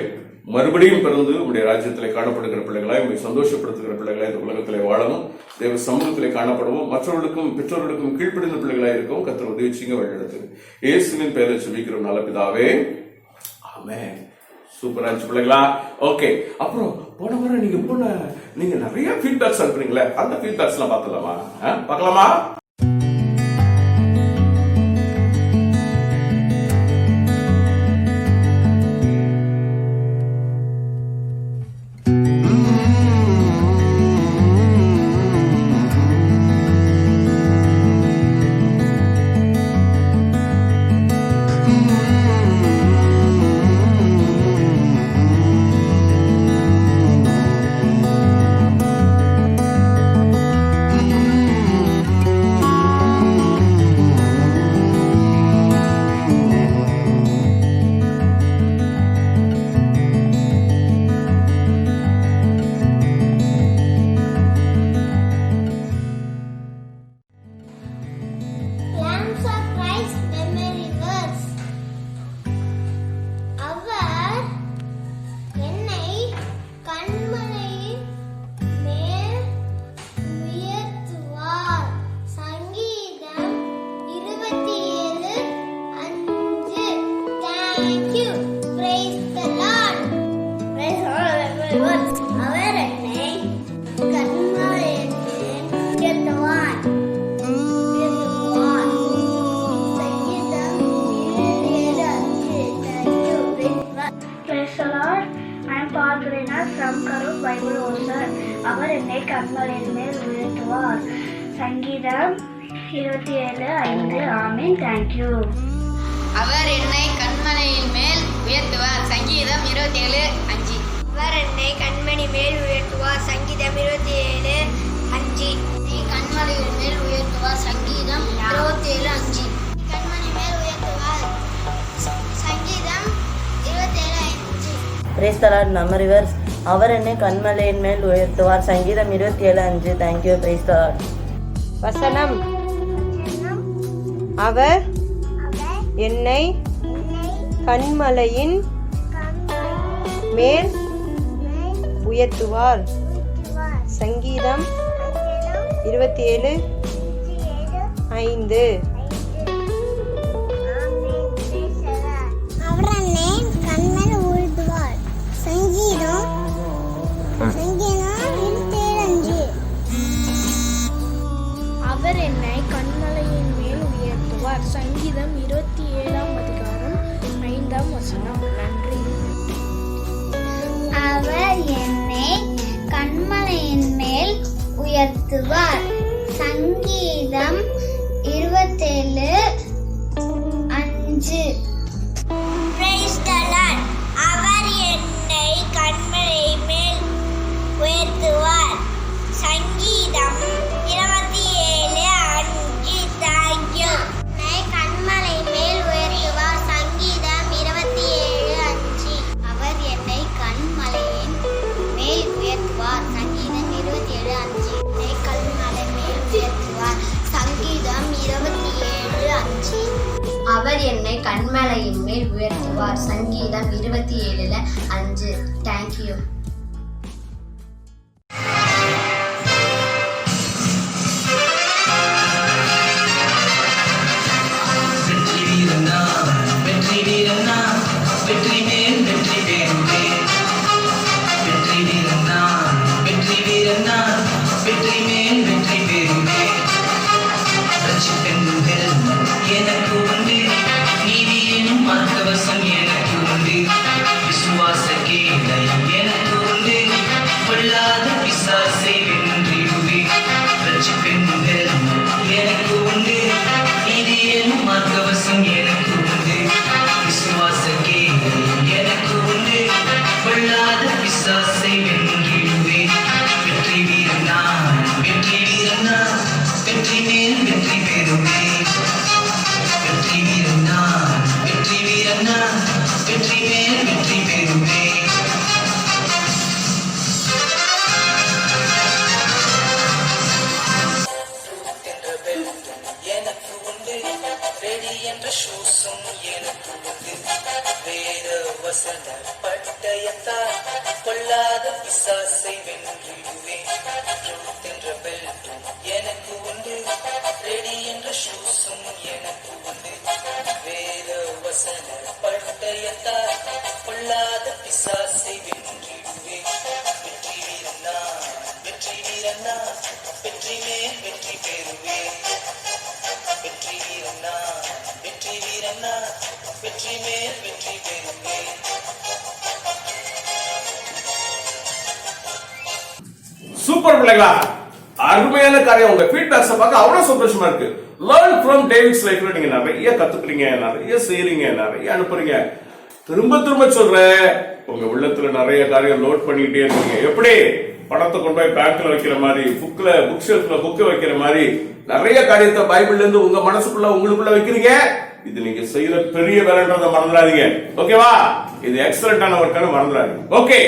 மறுபடியும் பிறந்து உங்களுடைய ராஜ்யத்திலே காணப்படுகிற பிள்ளைகளாய், உங்களை சந்தோஷப்படுத்துகிற பிள்ளைகளாய் இந்த உலகத்திலே வாழணும், தேவ சமூகத்திலே காணப்படவும், மற்றவர்களுக்கும் பெற்றோர்களுக்கும் கீழ்ப்படிந்த பிள்ளைகளாய் இருக்கும். கர்த்தர் உதவி செய்யுங்க, வழிநடத்து. இயேசுவின் பெயரை சுபிக்கிறோம் நல்ல பிதாவே, ஆமென். சூப்பரா இருந்துச்சு பிள்ளைங்களா? ஓகே. அப்புறம் போன முறை நீங்க நிறைய ஃபீட்பேக்ஸ் அனுப்புறீங்களே, அந்த ஃபீட்பேக்ஸ் எல்லாம் பார்க்கலாமா? பார்க்கலாமா? அவர் என்னை கண்மலையின் மேல் உயர்த்துவார். சங்கீதம் 27:5. ஆமென். தேங்க்யூ. அவர் என்னை கண்மலையின் மேல் உயர்த்துவார். சங்கீதம் 27:5. அவர் என்னை கண்மணி மேல் உயர்த்துவார். சங்கீதம் 27:5. கண்மலையின் மேல் உயர்த்துவார். சங்கீதம் 27:5. கண்மணி மேல் உயர்த்துவார். சங்கீதம் 27:5. Praise the Lord. Memory அவர் என்னை கண்மலையின் மேல் உயர்த்துவார். சங்கீதம் 27:5. தேங்க்யூ. Praise the Lord. வசனம், அவர் என்னை கண்மலையின் மேல் உயர்த்துவார். சங்கீதம் 27:5. அவர் என்னை கண்மலையின் மேல் உயர்த்துவார். சங்கீதம் 27:5. நன்றி. அவர் என்னை கண்மலையின் மேல் உயர்த்துவார். சங்கீதம் 27:5. Praise the Lord. அவர் என்னை கண்மலையின் மேல் உயர்த்துவார். சங்கீதம் 27:5. Thank you. கண்மலை மேல் உயர்த்துவார். சங்கீதம் 27:5. அவர் என்னை கண்மலையின் மேல் உயர்த்துவார். சங்கீதம் 27:5. கண்மலை மேல் உயர்த்துவார். சங்கீதம் 27:5. அவர் என்னை கண்மலையின் மேல் உயர்த்துவார். சங்கீதம் 27:5. தேங்க்யூ. வீரனான் வெற்றி மேல் வெற்றி பெறுமே ரட்சிப்பெண்கள் எனக்கு உண்டு நீதி எனும் மார்க்கவசம் எனக்கு உண்டு விசுவாச கேடை எனக்கு உண்டு கொள்ளாத பிசாசை வென்றிடுவே ரட்சிப்பெண்கள் எனக்கு உண்டு நீதி எனும் மார்க்கவசம் எனக்கு உண்டு விசுவாச கேடை எனக்கு உண்டு கொள்ளாத பிசாசை வென்றிடுவே வெற்றி வீரனான் வெற்றி வீரனான் வெற்றி மேல் வெற்றி பெறுமே வெற்றி வீரனான் வெற்றி வீரனான் வெற்றி மேல் வெற்றி பெறுமே எனக்கு உண்டு ரெடி என்ற ஷூஸும் எனக்கு உண்டு வேத வசன பட்டயத்தால் கொள்ளாத பிசாசை வென்றிடுவேன் என்ற பெல்ட்டும் எனக்கு உண்டு ரெடி என்ற ஷூஸும் எனக்கு உண்டு வேத வசன பட்டயத்தால் கொள்ளாத பிசாசை வென்றிடுவேன் வெற்றி வீரனான் வெற்றி வீரனான் வெற்றி மேல் வெற்றி பெறுவேன் வெற்றி வீரனான் வெற்றி வீரனான் வெற்றி மேல் வெற்றி பெறுவேன் சூப்பர் பிள்ளைங்களா, அருமையான காரியம். உங்க ஃபீட்பேக்ஸ் பார்க்க அவ்வளவு சந்தோஷமா இருக்கு. லேர்ன் ஃப்ரம் டேவிட்ஸ் லைஃப்ல நீங்க நிறைய கத்துக்கிறீங்க, நிறைய செய்றீங்க, நிறைய அனுப்புறீங்க. திரும்ப திரும்ப சொல்றேன், உங்க உள்ளத்துல நிறைய காரியம் நோட் பண்ணிக்கிட்டே இருக்கீங்க. எப்படி பணத்தை கொண்டு போய் பேங்க்ல வைக்கிற மாதிரி, புக் ஷெல்ஃப்ல புக் வைக்கிற மாதிரி நிறைய காரியத்தை பைபிள்ல இருந்து உங்க மனசுக்குள்ள உங்களுக்குள்ள வைக்கிறீங்க. இது நீங்க செய்யற பெரிய வேலைன்றத மறந்துடாதீங்க. ஓகேவா? இது எக்ஸலண்டான ஒர்க்கான மறந்துடாதீங்க. ஓகே,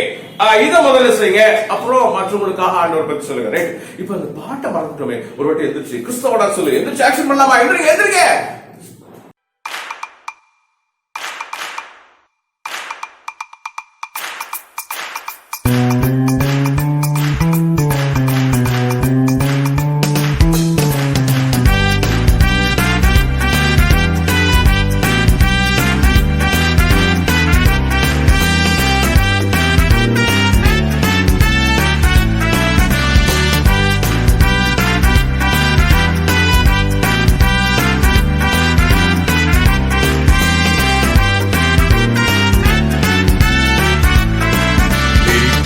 இத முதல்ல செய்யுங்க, அப்புறம் மற்றவங்களுக்காக ஆண்டவர் பத்தி சொல்லுங்க. ரைட்? இப்ப அந்த பாட்டை மறந்துட்டோமே, ஒரு வாட்டி எந்திரிச்சு கிறிஸ்தவனா சொல்லு, எந்திரிச்சு ஆக்ஷன் பண்ணலாமா? எந்திரிங்க எந்திரிங்க.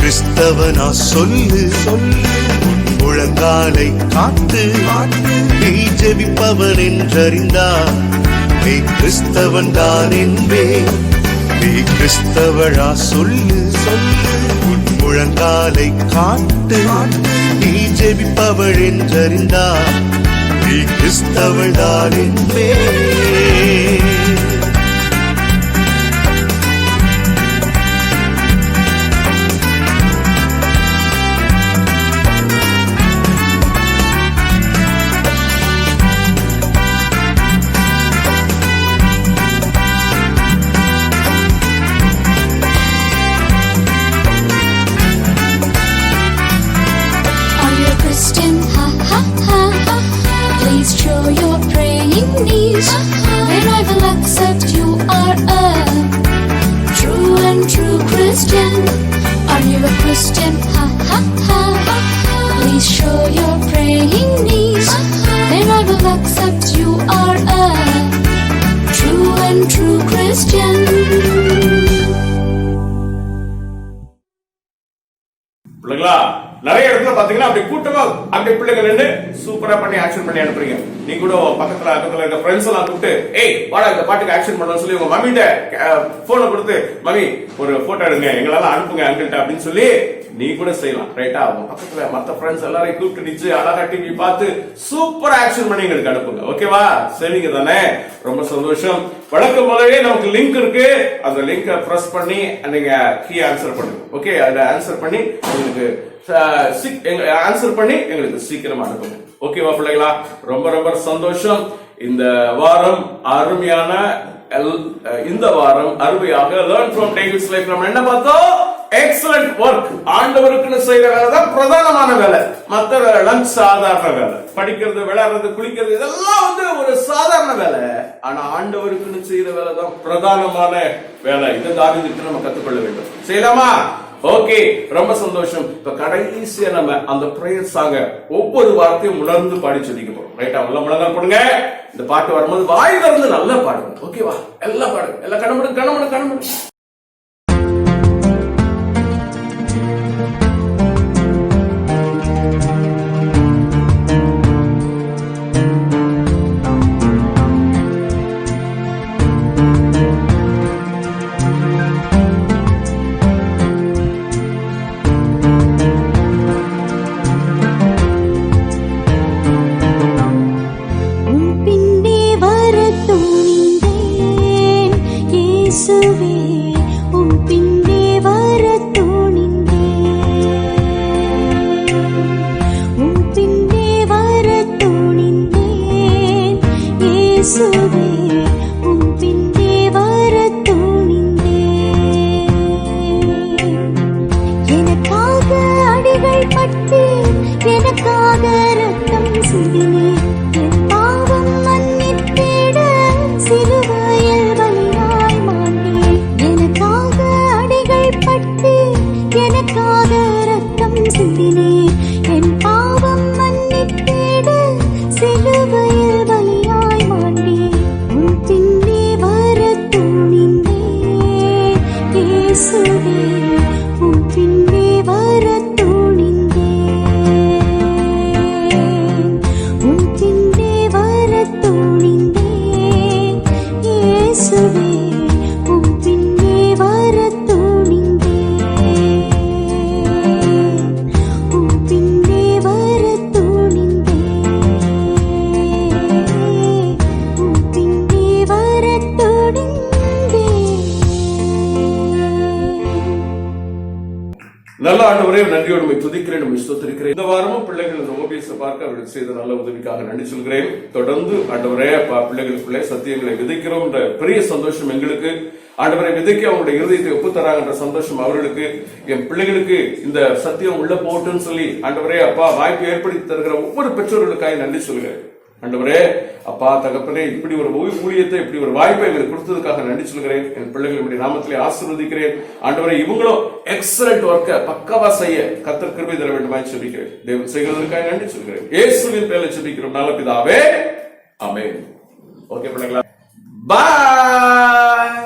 கிறிஸ்தவனா சொல்லு சொல்லு உன் முழங்காலை காட்டு நீ ஜெபிப்பவன் என்றறிந்தார் நீ கிறிஸ்தவன் தான் என்பே நீ கிறிஸ்தவழா சொல்லு சொல்லு உன் முழங்காலை காட்டு நீ ஜெபிப்பவள் என்றறிந்தார் நீ கிறிஸ்தவள் தான் என்பே Christian, ha ha ha. Please show your praying knees. Then I will accept you are a true and true Christian. பிள்ளைங்களா, நிறைய இடத்துல பாத்தீங்கன்னா அப்படி கூட்டமா அப்படி பிள்ளைங்க நின்று சூப்பரா பண்ணி ஆக்ஷன் பண்ணி அனுப்புறீங்க. நீங்க கூட பக்கத்துல இருக்க ஃப்ரெண்ட்ஸ் எல்லாம் கூப்பிட்டு, ஏய் வாடா இந்த பாட்டுக்கு ஆக்ஷன் பண்ண சொல்லி உங்க மம்மிட்ட போனை கொடுத்து, மம்மி ஒரு போட்டோ எடுங்க எங்களால அனுப்புங்க அங்கிட்ட அப்படின்னு சொல்லி நீ கூட செய்யலாம். ரைட்டா? உங்க பக்கத்துல மத்த ஃப்ரெண்ட்ஸ் எல்லாரையும் கூப்பிட்டு நிச்சு அழகா டிவி பார்த்து சூப்பர் ஆக்ஷன் பண்ணி எங்களுக்கு அனுப்புங்க. ஓகேவா? சரிங்க தானே? ரொம்ப சந்தோஷம். வழக்கம் போலவே நமக்கு லிங்க் இருக்கு, அந்த லிங்கை பிரஸ் பண்ணி நீங்க கீ ஆன்சர் பண்ணுங்க. ஓகே, அதுல ஆன்சர் பண்ணி உங்களுக்கு ஆன்சர் பண்ணி எங்களுக்கு சீக்கிரமா அனுப்புங்க. ஓகேவா பிள்ளைங்களா? ரொம்ப ரொம்ப சந்தோஷம். இந்த வாரம் அருமையான இந்த வாரம் அருமையாக லேர்ன் ஃப்ரம் டேவிட்ஸ் லைஃப் நம்ம என்ன பார்த்தோம்? Excellent work. ஆண்டவருக்குன்னு செய்யற வேலை தான் பிரதானமான வேலை. மத்த வேலை எல்லாம் சாதாரண வேலை. படிக்கிறது, விளையாடுறது, குளிக்கிறது இதெல்லாம் ஒரு சாதாரண வேலை. ஆனா ஆண்டவருக்குன்னு செய்யற வேலை தான் பிரதானமான வேலை. இதை தாவீதுக்கு நம்ம கத்துக்கொள்ள வேண்டும். செய்யலாமா? ஓகே, ரொம்ப சந்தோஷம். இப்ப கடைசியா நம்ம அந்த பிரேயர் சாங்க ஒவ்வொரு வார்த்தையும் உணர்ந்து பாடி சொல்லிக்க போறோம். ரைட்டா? எல்லாம் முழங்கால் போடுங்க. இந்த பாட்டு வரும்போது வாய் திறந்து நல்லா பாடுங்க. ஓகேவா? எல்லாம் பாடுங்க. எல்லாம் கண்ணமுடு. நல்ல ஆண்டவரே, நன்றியோடு உம்மை துதிக்கிறேன், உம்மை ஸ்தோத்திரிக்கிறேன். இந்த வாரமும் பிள்ளைகள் இந்த ஓபிஎஸ் பார்க்க அவர்களுக்கு செய்த நல்ல உதவிக்காக நன்றி சொல்கிறேன். தொடர்ந்து ஆண்டவரே பிள்ளைகளுக்குள்ளே சத்தியங்களை விதைக்கிறோம் என்ற பெரிய சந்தோஷம் எங்களுக்கு. ஆண்டவரை விதைக்க அவங்களுடைய இருதயத்தை ஒப்பு தராங்கன்ற சந்தோஷம் அவர்களுக்கு. என் பிள்ளைகளுக்கு இந்த சத்தியம் உள்ள போட்டுன்னு சொல்லி ஆண்டவரே அப்பா வாய்ப்பு ஏற்படுத்தி தருகிற ஒவ்வொரு பெற்றோர்களுக்காக நன்றி சொல்கிறேன். ஆண்டவரே அப்பா தகப்பனே, இப்படி ஒரு ஊழியத்தை, இப்படி ஒரு வாய்ப்பை எங்களுக்கு கொடுத்ததுக்காக நன்றி சொல்கிறேன். என் பிள்ளைகள் இப்படி நாமத்திலே ஆசீர்வதிக்கிறேன். ஆண்டவரே, இவங்களும் எக்ஸலண்ட் ஒர்க்க பக்கவா செய்ய கர்த்தர் கிருபை தர வேண்டுமாய் சொல்லிக்கிறேன். தேவன் செய்கிறதற்காக நன்றி சொல்கிறேன். இயேசுவின் பேரில் சொல்லிக்கிறோம் நல்ல பிதாவே, ஆமென். ஓகே பிள்ளைங்களா, பாய்.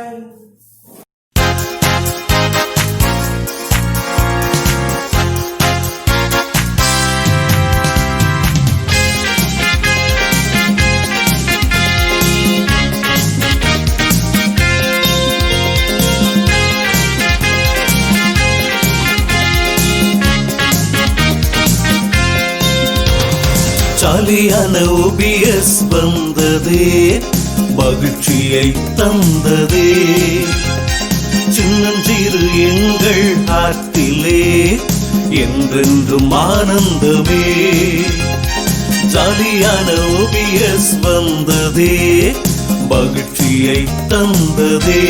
ஜாலியான ஓபிஎஸ் வந்ததே, மகிழ்ச்சியை தந்ததே, சின்னஞ்சிறு எங்கள் ஆற்றிலே என்றென்றும் ஆனந்தமே. ஜாலியான ஓபிஎஸ் வந்ததே, மகிழ்ச்சியை தந்ததே,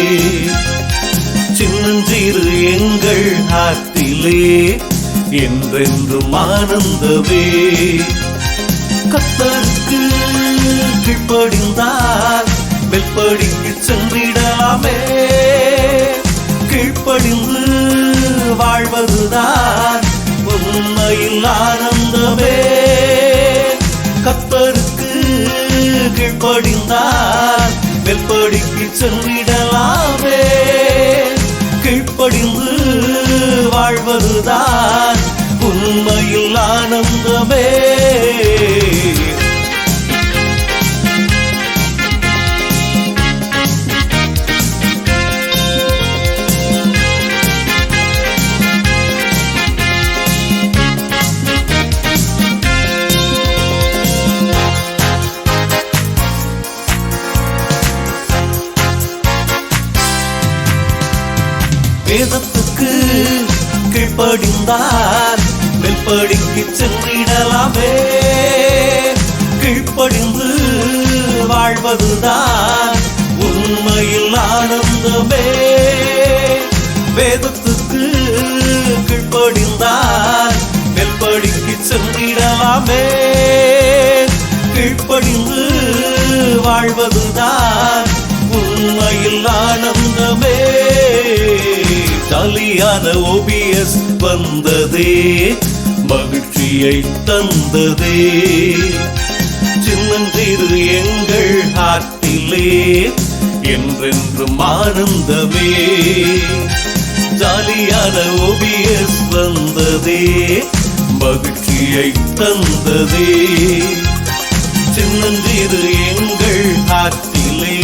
சின்னஞ்சிறு எங்கள் ஆற்றிலே என்றென்றும் ஆனந்தமே. கர்த்தருக்கு கீழ்ப்படிந்தால் வெல்படிக்கு சென்றிடலாமே. கீழ்ப்படிந்து வாழ்வதுதான் உண்மையில் ஆனந்தமே. கர்த்தருக்கு கீழ்ப்படிந்தால் வெல்படிக்கு சென்றிடலாமே. கீழ்ப்படிந்து வாழ்வதுதான் உண்மையில் ஆனந்தமே. வேதத்துக்கு கீழ்ப்படிந்தால் வெல்படிக்கு சென்றிடலாமே. கீழ்ப்படிந்து வாழ்வதுதான் உண்மையில் ஆனந்தமே. வேதத்துக்கு கீழ்ப்படிந்தால் வெல்படிக்கு சென்றிடலாமே. கீழ்ப்படிந்து வாழ்வதுதான் உண்மையில் ஆனந்தமே. ஜாலியான ஜாலியான ஓபிஎஸ் வந்ததே மகிழ்ச்சியை தந்ததே சின்னஞ்சிறு எங்கள் ஹார்ட்டிலே என்றென்றும் ஆனந்தமே ஜாலியான ஓபிஎஸ் வந்ததே மகிழ்ச்சியை தந்ததே சின்னஞ்சிறு எங்கள் ஹார்ட்டிலே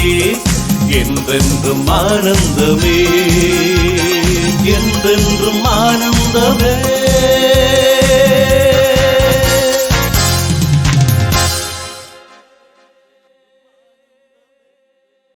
என்றென்றும் ஆனந்தமே என்றென்றும் ஆனந்தமே